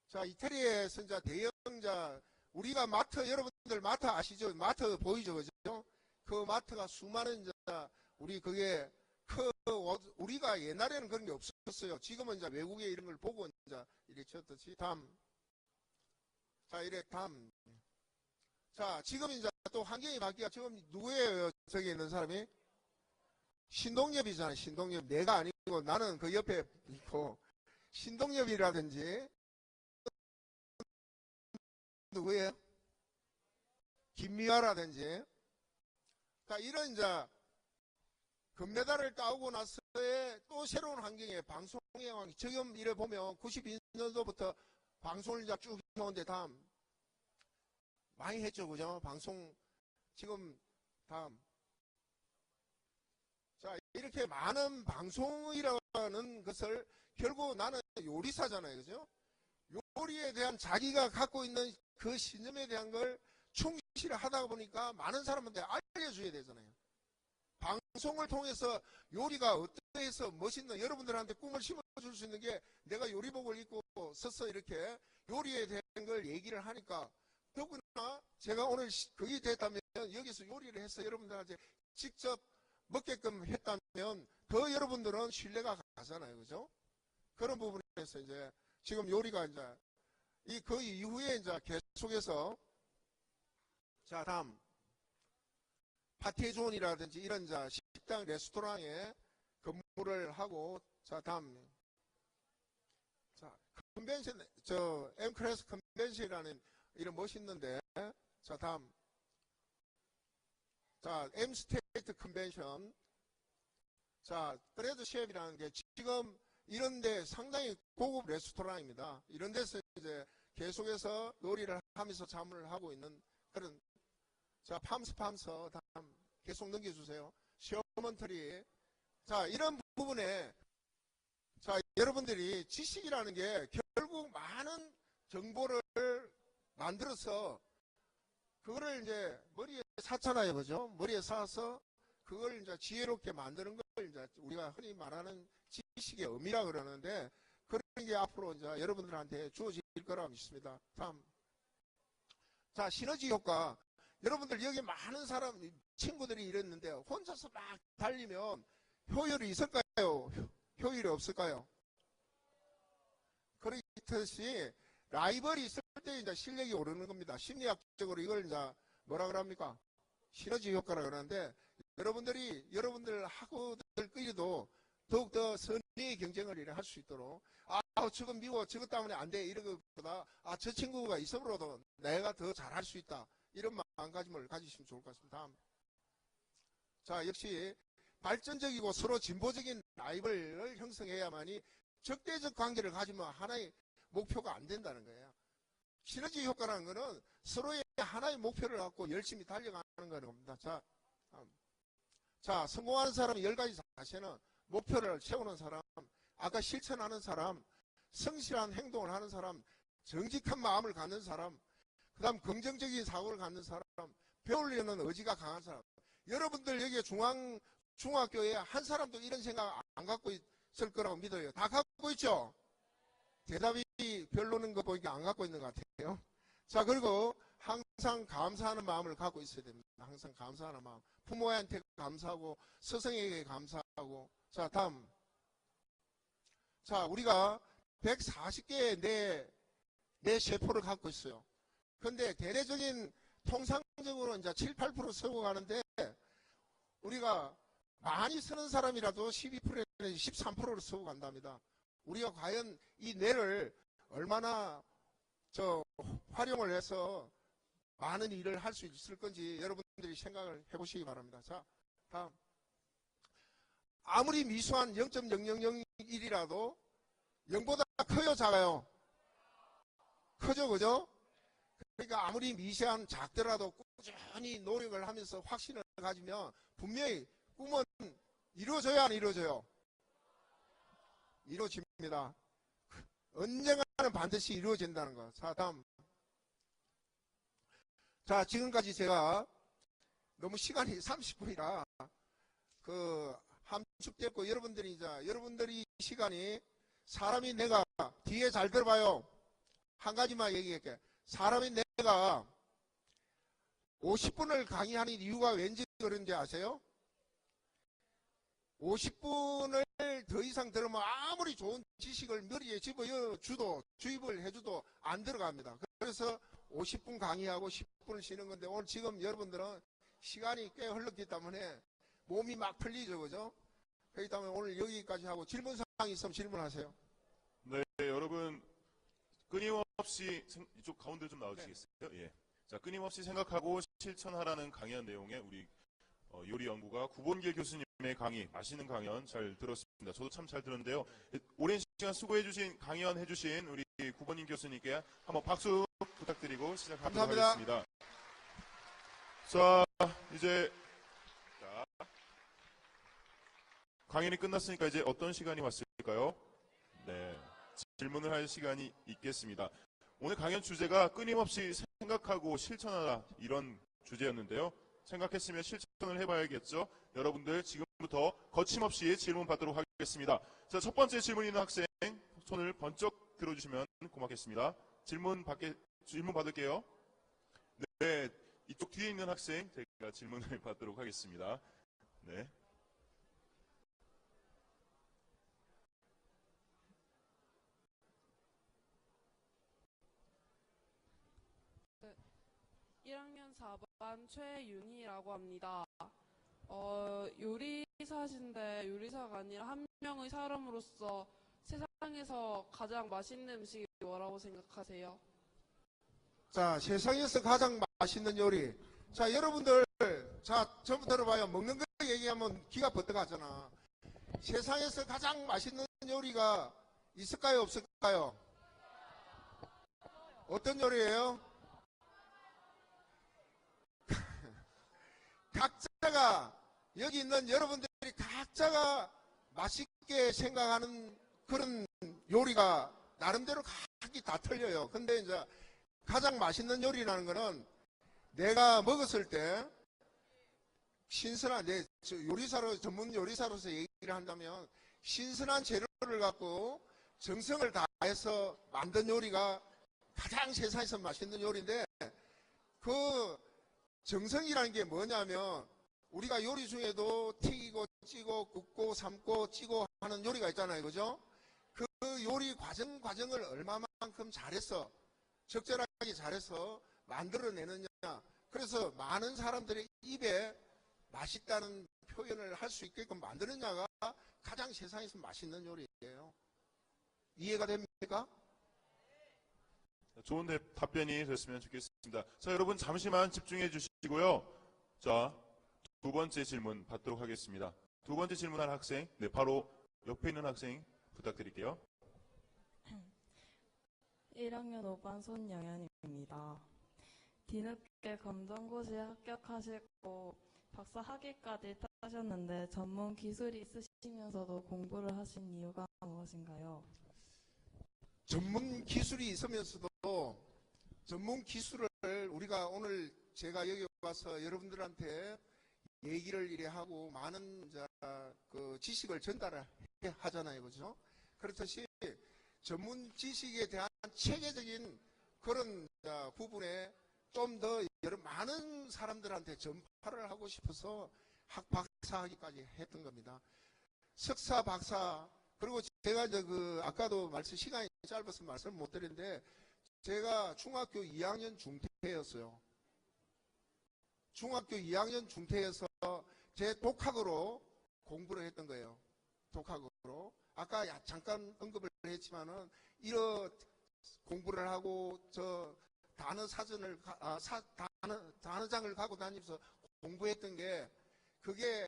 자, 이태리에서 이제 대형자 우리가 마트 여러분들 마트 아시죠? 마트 보이죠, 그죠? 그 마트가 수많은 이제 우리 그게 우리가 옛날에는 그런 게 없었어요. 지금은 이제 외국에 이런 걸 보고 이제 이렇게 쳤듯이 다음. 자, 이래 다음. 자, 지금 이제 또 환경이 바뀌어 지금 누구예요? 저기 있는 사람이? 신동엽이잖아요. 신동엽. 내가 아니고 나는 그 옆에 있고 신동엽이라든지 누구예요? 김미화라든지. 자, 이런 이제 금메달을 따오고 나서의 또 새로운 환경에 방송의 환경. 지금 이래 보면 92년도부터 방송을 이제 쭉 해오는데 다음. 많이 했죠, 그죠? 방송 지금 다음. 자, 이렇게 많은 방송이라는 것을 결국 나는 요리사잖아요, 그죠? 요리에 대한 자기가 갖고 있는 그 신념에 대한 걸 충실히 하다 보니까 많은 사람한테 알려줘야 되잖아요. 방송을 통해서 요리가 어떠해서 멋있는 여러분들한테 꿈을 심어줄 수 있는 게 내가 요리복을 입고 서서 이렇게 요리에 대한 걸 얘기를 하니까 더구나 제가 오늘 그게 됐다면 여기서 요리를 해서 여러분들한테 직접 먹게끔 했다면 더 여러분들은 신뢰가 가잖아요, 그죠? 그런 부분에서 이제 지금 요리가 이제 그 이후에 이제 계속해서 자, 다음 파티존이라든지 이런 자 식당 레스토랑에 근무를 하고 자, 다음 자, 컨벤션 엠크레스 컨벤션이라는 이런 멋있는데 자, 다음 자, 엠스테이트 컨벤션 자, 브레드 셰프이라는 게 지금 이런데 상당히 고급 레스토랑입니다. 이런 데서 이제 계속해서 요리를 하면서 잠을 하고 있는 그런 자, 팜스 다음 계속 넘겨주세요. 시어먼트리 자, 이런 부분에 자, 여러분들이 지식이라는 게 결국 많은 정보를 만들어서 그거를 이제 머리에 샀잖아요, 그죠? 머리에 사서 그걸 이제 지혜롭게 만드는 걸 이제 우리가 흔히 말하는 지식의 의미라 그러는데 그런 게 앞으로 이제 여러분들한테 주어질 거라고 믿습니다. 다음. 자, 시너지 효과. 여러분들 여기 많은 친구들이 이랬는데 혼자서 막 달리면 효율이 있을까요? 효율이 없을까요? 그렇듯이 라이벌이 있을 때 이제 실력이 오르는 겁니다. 심리학적으로 이걸 이제 뭐라 그럽니까? 시너지 효과라 그러는데 여러분들 학우들끼리도 더욱더 선의의 경쟁을 할 수 있도록 저건 미워 저것 때문에 안 돼 이런 것보다 저 친구가 있어서라도 내가 더 잘할 수 있다 이런 마음가짐을 가지시면 좋을 것 같습니다. 다음. 자, 역시 발전적이고 서로 진보적인 라이벌을 형성해야만이 적대적 관계를 가지면 하나의 목표가 안 된다는 거예요. 시너지 효과라는 것은 서로의 하나의 목표를 갖고 열심히 달려가는 겁니다. 자, 성공하는 사람이 10가지 자세는 목표를 세우는 사람, 아까 실천하는 사람, 성실한 행동을 하는 사람, 정직한 마음을 갖는 사람, 그 다음 긍정적인 사고를 갖는 사람, 배우려는 의지가 강한 사람. 여러분들 여기 중학교에 한 사람도 이런 생각 안 갖고 있을 거라고 믿어요. 다 갖고 있죠? 대답이 별로는 거 보니까 안 갖고 있는 것 같아요. 자, 그리고 항상 감사하는 마음을 갖고 있어야 됩니다. 항상 감사하는 마음. 부모한테 감사하고 스승에게 감사하고. 자, 다음. 자, 우리가 140개의 내 세포를 갖고 있어요. 근데 대대적인 통상적으로 이제 7, 8% 쓰고 가는데 우리가 많이 쓰는 사람이라도 12%에서 13%를 쓰고 간답니다. 우리가 과연 이 뇌를 얼마나 활용을 해서 많은 일을 할 수 있을 건지 여러분들이 생각을 해보시기 바랍니다. 자, 다음. 아무리 미수한 0.0001이라도 0보다 커요, 작아요? 크죠, 그죠? 그러니까 아무리 미세한 작더라도 꾸준히 노력을 하면서 확신을 가지면 분명히 꿈은 이루어져야 안 이루어져요? 이루어집니다. 언젠가는 반드시 이루어진다는 거. 자, 다음. 자, 지금까지 제가 너무 시간이 30분이라 함축됐고 여러분들이 시간이 사람이 내가 뒤에 잘 들어봐요. 한 가지만 얘기할게. 사람이 내가 50분을 강의하는 이유가 왠지 그런지 아세요? 50분을 더 이상 들으면 아무리 좋은 지식을 머리에 주입을 해줘도 안 들어갑니다. 그래서 50분 강의하고 10분을 쉬는 건데 오늘 지금 여러분들은 시간이 꽤 흘렀기 때문에 몸이 막 풀리죠, 그죠? 그렇기 때문에 오늘 여기까지 하고 질문사항이 있으면 질문하세요. 네, 여러분 끊임없이 이쪽 가운데 좀 나와주시겠어요? 네. 예. 자, 끊임없이 생각하고 실천하라는 강연 내용에 우리 요리연구가 구본길 교수님의 강의, 맛있는 강연 잘 들었습니다. 저도 참 잘 들었는데요. 오랜 시간 수고해주신 강연해주신 우리 구본길 교수님께 한번 박수 부탁드리고 시작하도록 감사합니다. 하겠습니다. 자, 이제 강연이 끝났으니까 이제 어떤 시간이 왔을까요? 네, 질문을 할 시간이 있겠습니다. 오늘 강연 주제가 끊임없이 생각하고 실천하라 이런 주제였는데요. 생각했으면 실천을 해봐야겠죠. 여러분들 지금부터 거침없이 질문 받도록 하겠습니다. 자, 첫 번째 질문 있는 학생 손을 번쩍 들어주시면 고맙겠습니다. 질문 받을게요. 네, 이쪽 뒤에 있는 학생 제가 질문을 받도록 하겠습니다. 네. 네, 1학년 4반 최윤희라고 합니다. 요리사신데 요리사가 아니라 한 명의 사람으로서 세상에서 가장 맛있는 음식이 뭐라고 생각하세요? 자, 세상에서 가장 맛있는 요리. 자, 여러분들, 자, 전부 들어봐요. 먹는 거 얘기하면 기가 버떡하잖아. 세상에서 가장 맛있는 요리가 있을까요, 없을까요? 어떤 요리예요? 각자가, 여기 있는 여러분들이 각자가 맛있게 생각하는 그런 요리가 나름대로 각기 다 틀려요. 근데 이제 가장 맛있는 요리라는 거는 내가 먹었을 때 신선한, 전문 요리사로서 얘기를 한다면 신선한 재료를 갖고 정성을 다해서 만든 요리가 가장 세상에서 맛있는 요리인데, 그 정성이라는 게 뭐냐면 우리가 요리 중에도 튀기고 찌고 굽고 삶고 찌고 하는 요리가 있잖아요, 그죠? 그 요리 과정을 얼마만큼 잘해서 적절하게 잘해서 만들어내느냐. 그래서 많은 사람들의 입에 맛있다는 표현을 할 수 있게끔 만드느냐가 가장 세상에서 맛있는 요리예요. 이해가 됩니까? 좋은 답변이 됐으면 좋겠습니다. 자, 여러분 잠시만 집중해 주시고요. 자, 두 번째 질문 받도록 하겠습니다. 두 번째 질문한 학생, 네, 바로 옆에 있는 학생 부탁드릴게요. 1학년 5반 손영현입니다. 뒤늦게 검정고시에 합격하시고 박사 학위까지 따셨는데 전문 기술이 있으시면서도 공부를 하신 이유가 무엇인가요? 전문 기술이 있으면서도 전문 기술을 우리가 오늘 제가 여기 와서 여러분들한테 얘기를 이래 하고 많은 그 지식을 전달을 하잖아요, 그죠? 그렇듯이 전문 지식에 대한 체계적인 그런 부분에 좀 더 많은 사람들한테 전파를 하고 싶어서 박사 학위까지 했던 겁니다. 석사, 박사, 그리고 제가 아까도 시간이 짧아서 말씀을 못 드렸는데, 제가 중학교 2학년 중퇴였어요. 중학교 2학년 중퇴에서 제 독학으로 공부를 했던 거예요. 독학으로. 아까 잠깐 언급을 했지만은 이런 공부를 하고 저 단어 사전을 단어장을 갖고 다니면서 공부했던 게 그게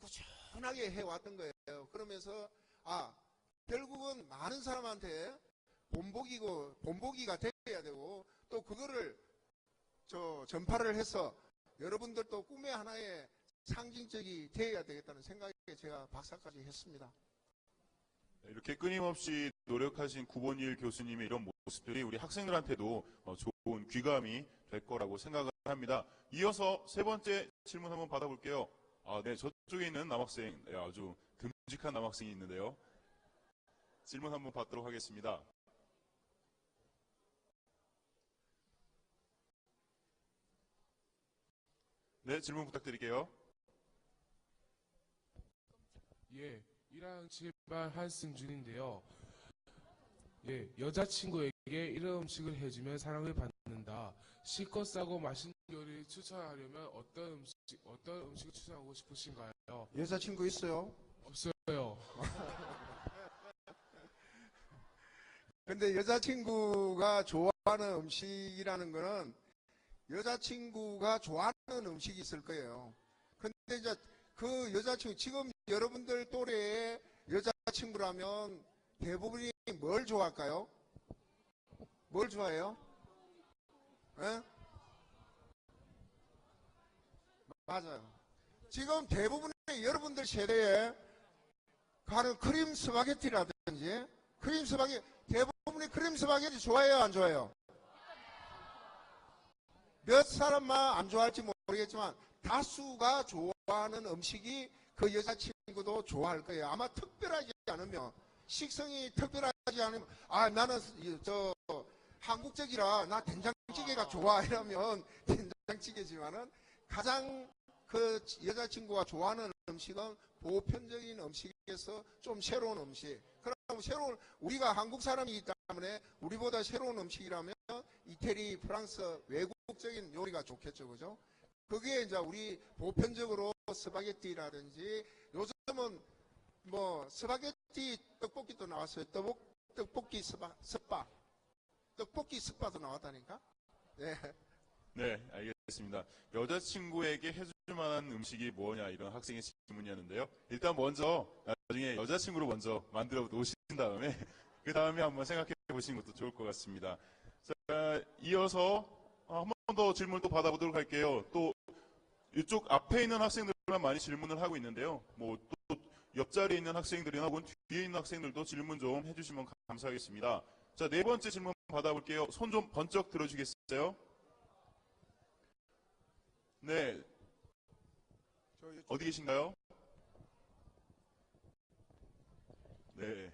꾸준하게 해왔던 거예요. 그러면서 결국은 많은 사람한테 본보기가 돼야 되고 또 그거를 전파를 해서 여러분들도 꿈의 하나의 상징적이 되어야 되겠다는 생각에 제가 박사까지 했습니다. 이렇게 끊임없이 노력하신 9번 1 교수님의 이런 모습들이 우리 학생들한테도 좋은 귀감이 될 거라고 생각을 합니다. 이어서 세 번째 질문 한번 받아볼게요. 네, 저쪽에 있는 남학생, 아주 듬직한 남학생이 있는데요. 질문 한번 받도록 하겠습니다. 네, 질문 부탁드릴게요. 예, 1학년 7반 한승준인데요. 예, 여자친구에게 이런 음식을 해주면 사랑을 받는다. 실컷 싸고 맛있는 요리 추천하려면 어떤 음식을 추천하고 싶으신가요? 여자친구 있어요? 없어요. 근데 여자친구가 좋아하는 음식이라는 거는 여자친구가 좋아하는 음식이 있을 거예요. 근데 이제 그 여자친구, 지금 여러분들 또래의 여자친구라면 대부분이 뭘 좋아할까요? 뭘 좋아해요? 예? 맞아요. 지금 대부분의 여러분들 세대에 가는 크림 스파게티라든지 대부분이 크림 스파게티 좋아해요, 안 좋아해요? 몇 사람만 안 좋아할지 모르겠지만 다수가 좋아하는 음식이 그 여자친구도 좋아할 거예요. 아마 특별하지 않으면, 식성이 특별하지 않으면, 나는 한국적이라 나 된장찌개가 좋아 이러면 된장찌개지만은 가장 그 여자친구가 좋아하는 음식은 보편적인 음식에서 좀 새로운 음식. 그럼 우리가 한국 사람이기 때문에 우리보다 새로운 음식이라면 이태리, 프랑스, 외국적인 요리가 좋겠죠, 그죠? 그게 이제 우리 보편적으로 스파게티라든지 요즘은 뭐 스파게티 떡볶이도 나왔어요. 떡볶이 스파도 나왔다니까? 네. 네, 알겠습니다. 여자친구에게 해줄 만한 음식이 뭐냐 이런 학생의 질문이었는데요. 일단 먼저 나중에 여자친구로 먼저 만들어 놓으신 다음에 그 다음에 한번 생각해 보시는 것도 좋을 것 같습니다. 자, 이어서 한 번 더 질문 또 받아보도록 할게요. 또 이쪽 앞에 있는 학생들만 많이 질문을 하고 있는데요. 뭐 또 옆자리에 있는 학생들이나 혹은 뒤에 있는 학생들도 질문 좀 해주시면 감사하겠습니다. 자, 네 번째 질문 받아볼게요. 손 좀 번쩍 들어주겠어요? 네. 어디 계신가요? 네.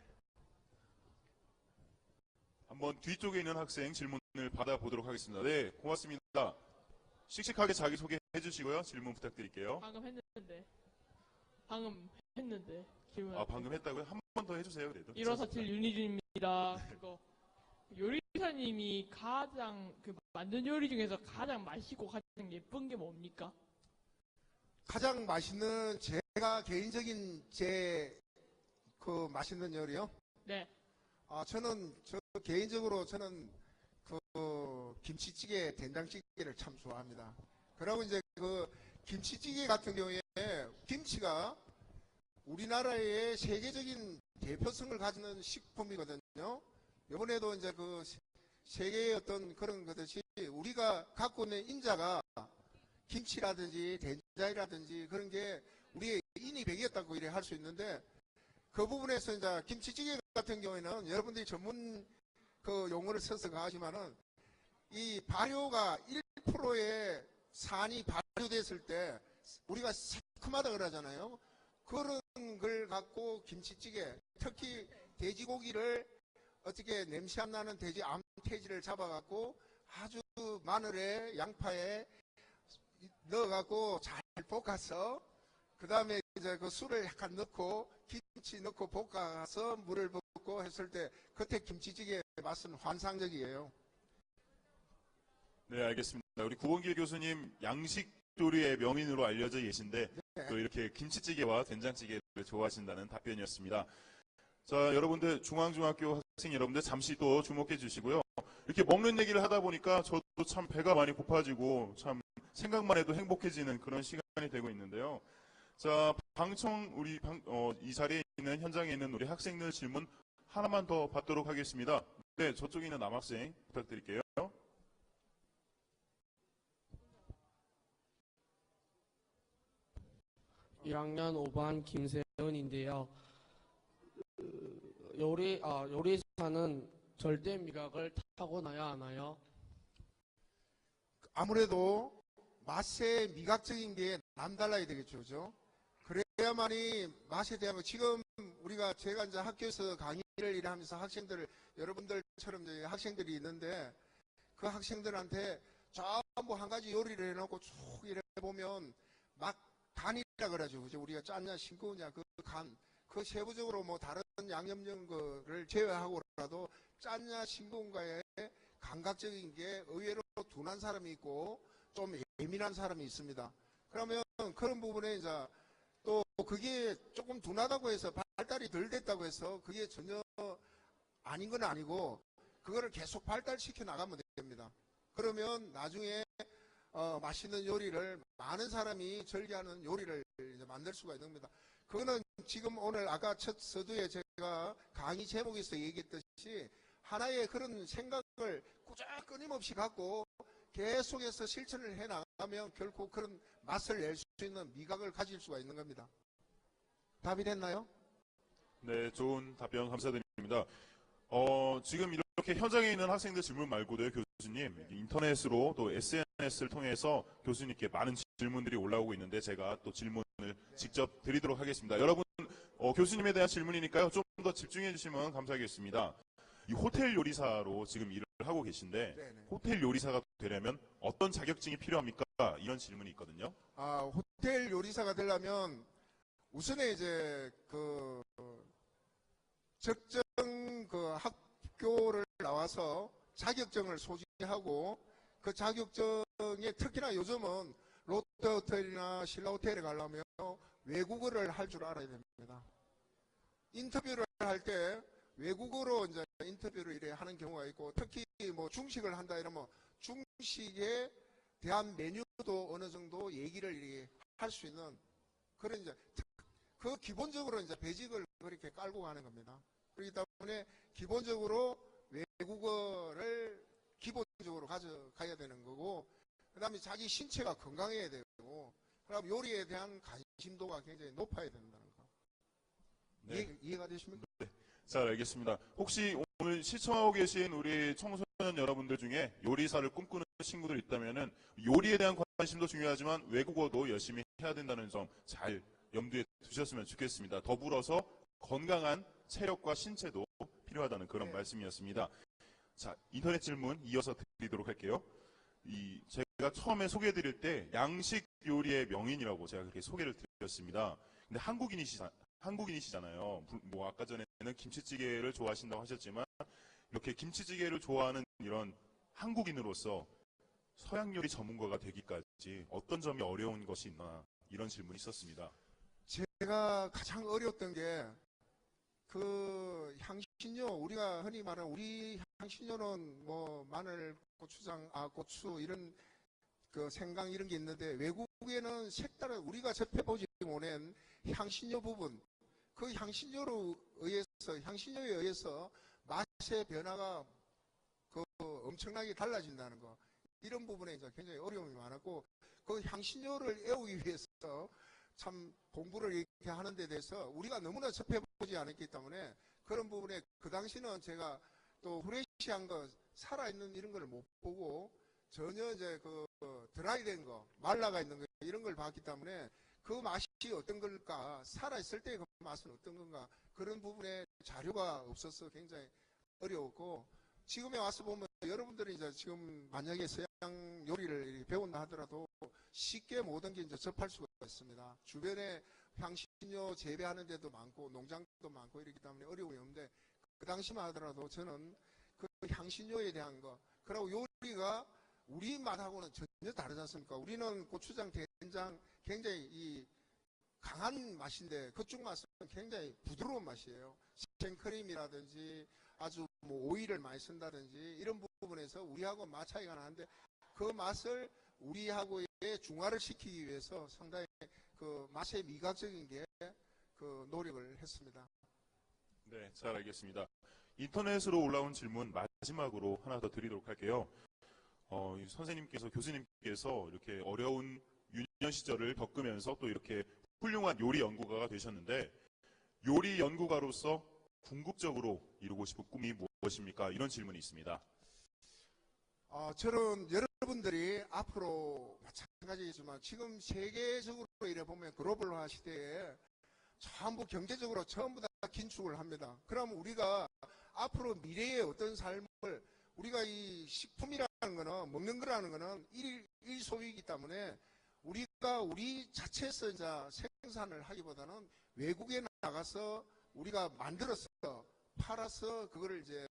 한번 뒤쪽에 있는 학생 질문을 받아보도록 하겠습니다. 네, 고맙습니다. 씩씩하게 자기소개 해주시고요. 질문 부탁드릴게요. 방금 했는데 질문. 방금 했다고요? 한 번 더 해주세요. 그래도. 1547 윤희준입니다. 그거 요리사님이 가장 만든 요리 중에서 가장 맛있고 가장 예쁜 게 뭡니까? 가장 맛있는 제가 개인적인 그 맛있는 요리요? 네. 개인적으로 저는 그 김치찌개, 된장찌개를 참 좋아합니다. 그리고 이제 그 김치찌개 같은 경우에 김치가 우리나라의 세계적인 대표성을 가지는 식품이거든요. 이번에도 이제 그 세계의 어떤 그런 것이 우리가 갖고 있는 인자가 김치라든지 된장이라든지 그런 게 우리의 인이백이었다고 이래 할 수 있는데 그 부분에서 이제 김치찌개 같은 경우에는 여러분들이 전문 그 용어를 써서 하지만은 이 발효가 1%의 산이 발효됐을 때 우리가 새콤하다 그러잖아요. 그런 걸 갖고 김치찌개, 특히 돼지고기를 어떻게 냄새 안 나는 돼지 암돼지를 잡아갖고 아주 마늘에 양파에 넣어갖고 잘 볶아서 그 다음에 이제 그 술을 약간 넣고 김치 넣고 볶아서 물을 붓고 했을 때 그때 김치찌개의 맛은 환상적이에요. 네, 알겠습니다. 우리 구원길 교수님 양식 요리의 명인으로 알려져 계신데 또 이렇게 김치찌개와 된장찌개를 좋아하신다는 답변이었습니다. 자, 여러분들 중앙중학교 학생 여러분들 잠시 또 주목해 주시고요. 이렇게 먹는 얘기를 하다 보니까 저도 참 배가 많이 고파지고 참 생각만 해도 행복해지는 그런 시간이 되고 있는데요. 자, 이 자리에 있는 현장에 있는 우리 학생들 질문 하나만 더 받도록 하겠습니다. 네, 저쪽에 있는 남학생 부탁드릴게요. 1학년 5반 김세은인데요. 요리사는 절대 미각을 타고나야 하나요? 아무래도 맛의 미각적인 게 남달라야 되겠죠, 그죠? 그래야만이 맛에 대한 거, 지금 제가 이제 학교에서 강의를 일하면서 여러분들처럼 이제 학생들이 있는데, 그 학생들한테 전부 한 가지 요리를 해놓고 쭉 이래 보면 막 간이라 그러죠, 그죠? 우리가 짰냐, 싱거우냐, 그 간, 그 세부적으로 뭐 다른 양념용 거를 제외하고라도 짰냐, 싱거운가에 감각적인 게 의외로 둔한 사람이 있고 좀 예민한 사람이 있습니다. 그러면 그런 부분에 이제 또 그게 조금 둔하다고 해서 발달이 덜 됐다고 해서 그게 전혀 아닌 건 아니고 그거를 계속 발달시켜 나가면 됩니다. 그러면 나중에 맛있는 요리를 많은 사람이 즐겨하는 요리를 이제 만들 수가 있는 겁니다. 그거는 지금 오늘 아까 첫 서두에 제가 강의 제목에서 얘기했듯이 하나의 그런 생각을 꾸준히 끊임없이 갖고 계속해서 실천을 해 나가면 결코 그런 맛을 낼 수 있는 미각을 가질 수가 있는 겁니다. 답이 됐나요? 네, 좋은 답변 감사드립니다. 지금 이렇게 현장에 있는 학생들 질문 말고도요, 교수님, 인터넷으로 또 SNS를 통해서 교수님께 많은 질문들이 올라오고 있는데 제가 또 질문을 직접 드리도록 하겠습니다. 여러분, 교수님에 대한 질문이니까요, 좀 더 집중해 주시면 감사하겠습니다. 이 호텔 요리사로 지금 일을 하고 계신데 네네. 호텔 요리사가 되려면 어떤 자격증이 필요합니까? 이런 질문이 있거든요. 호텔 요리사가 되려면 우선에 이제 적정 학교를 나와서 자격증을 소지하고 그 자격증에 특히나 요즘은 롯데호텔이나 신라호텔에 가려면 외국어를 할 줄 알아야 됩니다. 인터뷰를 할 때 외국어로 이제 인터뷰를 이래 하는 경우가 있고, 특히 뭐 중식을 한다 이러면 중식에 대한 메뉴도 어느 정도 얘기를 할 수 있는 그런 이제 그 기본적으로 이제 배직을 그렇게 깔고 가는 겁니다. 그렇기 때문에 기본적으로 외국어를 기본적으로 가져가야 되는 거고, 그 다음에 자기 신체가 건강해야 되고, 그다음 요리에 대한 관심도가 굉장히 높아야 된다는 거. 네. 이해가 되십니까? 네. 잘 알겠습니다. 혹시 오늘 시청하고 계신 우리 청소년 여러분들 중에 요리사를 꿈꾸는 친구들 있다면은 요리에 대한 관심도 중요하지만 외국어도 열심히 해야 된다는 점 잘 염두에 두셨으면 좋겠습니다. 더불어서 건강한 체력과 신체도 필요하다는 그런 네. 말씀이었습니다. 자, 인터넷 질문 이어서 드리도록 할게요. 제가 처음에 소개해드릴 때 양식 요리의 명인이라고 제가 그렇게 소개를 드렸습니다. 근데 한국인이시잖아요. 뭐 아까 전에는 김치찌개를 좋아하신다고 하셨지만 이렇게 김치찌개를 좋아하는 이런 한국인으로서 서양 요리 전문가가 되기까지 어떤 점이 어려운 것이 있나 이런 질문이 있었습니다. 제가 가장 어려웠던 게 그 향신료, 우리가 흔히 말하는 우리 향신료는 뭐 마늘, 고추장, 고추 이런 그 생강 이런 게 있는데 외국에는 색다른 우리가 접해보지 못한 향신료 부분, 그 향신료에 의해서 맛의 변화가 엄청나게 달라진다는 거, 이런 부분에 이제 굉장히 어려움이 많았고, 그 향신료를 애우기 위해서 참 공부를 이렇게 하는 데 대해서 우리가 너무나 접해보지 않았기 때문에 그런 부분에 그 당시는 제가 또 후레쉬한 거, 살아있는 이런 걸 못 보고 전혀 이제 드라이된 거, 말라가 있는 거 이런 걸 봤기 때문에 그 맛이 어떤 걸까, 살아있을 때 그 맛은 어떤 건가, 그런 부분에 자료가 없어서 굉장히 어려웠고, 지금에 와서 보면 여러분들이 이제 지금 만약에 서양 요리를 배운다 하더라도 쉽게 모든 게 이제 접할 수가 있습니다. 주변에 향신료 재배하는 데도 많고 농장도 많고 이렇기 때문에 어려움이 없는데, 그 당시만 하더라도 저는 그 향신료에 대한 거, 그리고 요리가 우리 맛하고는 전혀 다르지 않습니까? 우리는 고추장, 된장 굉장히 강한 맛인데 그쪽 맛은 굉장히 부드러운 맛이에요. 생크림이라든지 아주 뭐 오일을 많이 쓴다든지 이런 부분에서 우리하고 맛 차이가 나는데 그 맛을 우리하고의 중화를 시키기 위해서 상당히 그 맛의 미각적인 게 그 노력을 했습니다. 네, 잘 알겠습니다. 인터넷으로 올라온 질문 마지막으로 하나 더 드리도록 할게요. 이 선생님께서, 교수님께서 이렇게 어려운 유년 시절을 겪으면서 또 이렇게 훌륭한 요리 연구가가 되셨는데, 요리 연구가로서 궁극적으로 이루고 싶은 꿈이 무엇입니까? 이런 질문이 있습니다. 저는 여러분들이 앞으로 마찬가지지만 지금 세계적으로 이래 보면 글로벌화 시대에 전부 경제적으로 전부 다 긴축을 합니다. 그럼 우리가 앞으로 미래의 어떤 삶을 우리가 이 식품이라는 거는 먹는 거라는 거는 일소이기 때문에 우리가 우리 자체에서 이제 생산을 하기보다는 외국에 나가서 우리가 만들어서 팔아서 그거를 이제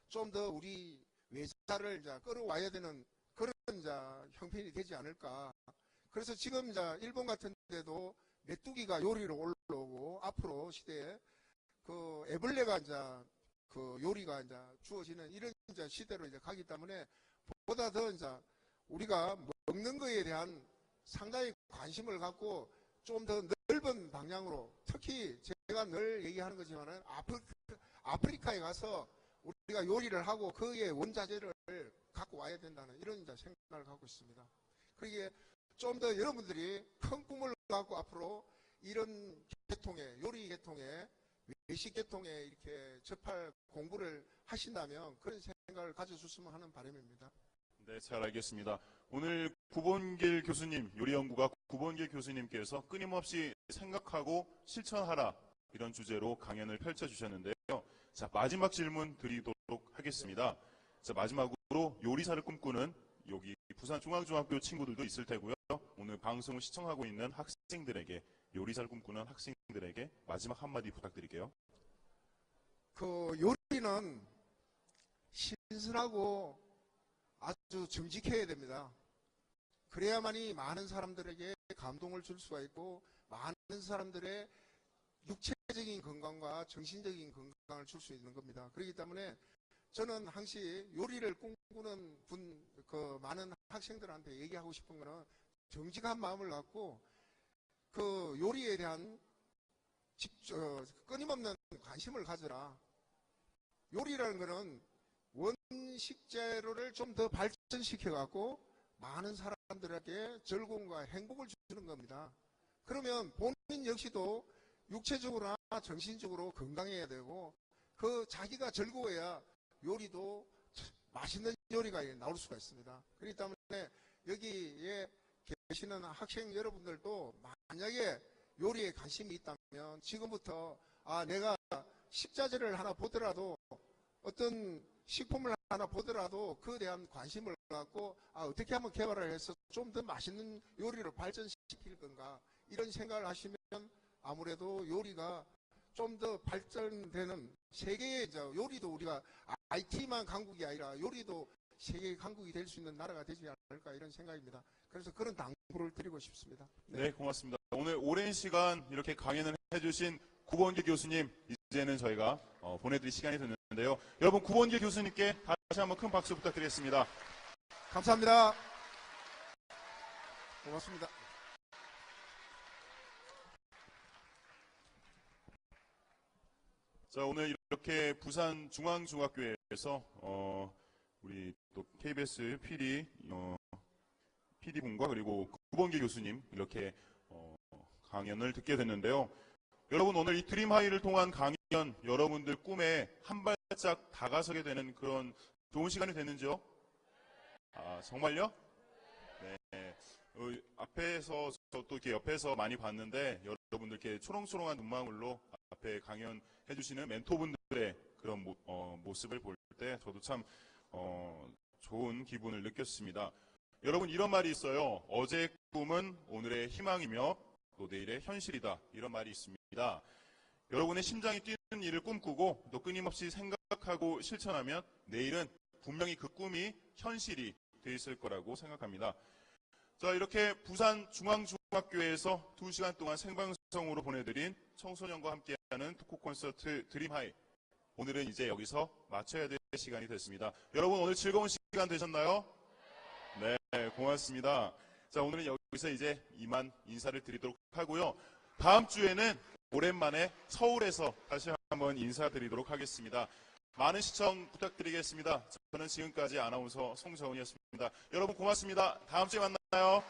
좀 더 우리 외자를 이제 끌어와야 되는 그런 이제 형편이 되지 않을까. 그래서 지금 이제 일본 같은 데도 메뚜기가 요리로 올라오고 앞으로 시대에 그 애벌레가 이제 그 요리가 이제 주어지는 이런 이제 시대로 이제 가기 때문에 보다 더 이제 우리가 먹는 거에 대한 상당히 관심을 갖고 좀 더 넓은 방향으로 특히 제가 늘 얘기하는 거지만은 아프리카에 가서 우리가 요리를 하고 그의 원자재를 갖고 와야 된다는 이런 이제 생각을 갖고 있습니다. 그게 좀 더 여러분들이 큰 꿈을 갖고 앞으로 이런 계통의 요리 계통의 외식 계통에 이렇게 접할 공부를 하신다면 그런 생각을 가져줬으면 하는 바람입니다. 네, 잘 알겠습니다. 오늘 구본길 교수님, 요리연구가 구본길 교수님께서 끊임없이 생각하고 실천하라 이런 주제로 강연을 펼쳐주셨는데요. 자, 마지막 질문 드리도록 하겠습니다. 자, 마지막으로 요리사를 꿈꾸는 여기 부산중앙중학교 친구들도 있을 테고요. 오늘 방송을 시청하고 있는 학생들에게, 요리사를 꿈꾸는 학생들에게 마지막 한마디 부탁드릴게요. 그 요리는 신선하고 아주 정직해야 됩니다. 그래야만이 많은 사람들에게 감동을 줄 수가 있고 많은 사람들의 육체적인 건강과 정신적인 건강을 줄 수 있는 겁니다. 그렇기 때문에 저는 항시 요리를 꿈꾸는 그 많은 학생들한테 얘기하고 싶은 거는 정직한 마음을 갖고 그 요리에 대한 끊임없는 관심을 가져라. 요리라는 거는 원식재료를 좀 더 발전시켜 갖고 많은 사람들에게 즐거움과 행복을 주는 겁니다. 그러면 본인 역시도 육체적으로나 정신적으로 건강해야 되고 그 자기가 즐거워야 요리도 맛있는 요리가 나올 수가 있습니다. 그렇기 때문에 여기에 계시는 학생 여러분들도 만약에 요리에 관심이 있다면 지금부터 내가 식자재를 하나 보더라도 어떤 식품을 하나 보더라도 그에 대한 관심을 갖고 어떻게 하면 개발을 해서 좀 더 맛있는 요리로 발전시킬 건가 이런 생각을 하시면 아무래도 요리가 좀 더 발전되는 세계의 이제 요리도 우리가 IT만 강국이 아니라 요리도 세계 강국이 될 수 있는 나라가 되지 않을까 이런 생각입니다. 그래서 그런 당부를 드리고 싶습니다. 네, 고맙습니다. 오늘 오랜 시간 이렇게 강연을 해주신 구본길 교수님, 이제는 저희가 보내드릴 시간이 됐는데요. 여러분, 구본길 교수님께 다시 한번 큰 박수 부탁드리겠습니다. 감사합니다. 고맙습니다. 자, 오늘 이렇게 부산중앙중학교에서 우리 또 KBS PD분과 그리고 구본길 교수님 이렇게 강연을 듣게 됐는데요. 여러분, 오늘 이 드림하이를 통한 강연, 여러분들 꿈에 한 발짝 다가서게 되는 그런 좋은 시간이 됐는지요? 정말요? 네. 앞에서 저 또 이렇게 옆에서 많이 봤는데 여러분들 이렇게 초롱초롱한 눈망울로 앞에 강연 해주시는 멘토분들의 그런 모습을 볼 때 저도 참 좋은 기분을 느꼈습니다. 여러분, 이런 말이 있어요. 어제의 꿈은 오늘의 희망이며 또 내일의 현실이다. 이런 말이 있습니다. 여러분의 심장이 뛰는 일을 꿈꾸고 또 끊임없이 생각하고 실천하면 내일은 분명히 그 꿈이 현실이 돼 있을 거라고 생각합니다. 자, 이렇게 부산중앙중학교에서 2시간 동안 생방송 감성으로 보내드린 청소년과 함께하는 토크 콘서트 드림하이. 오늘은 이제 여기서 마쳐야 될 시간이 됐습니다. 여러분 오늘 즐거운 시간 되셨나요? 네, 고맙습니다. 자, 오늘은 여기서 이제 이만 인사를 드리도록 하고요. 다음 주에는 오랜만에 서울에서 다시 한번 인사드리도록 하겠습니다. 많은 시청 부탁드리겠습니다. 저는 지금까지 아나운서 송정훈이었습니다. 여러분 고맙습니다. 다음 주에 만나요.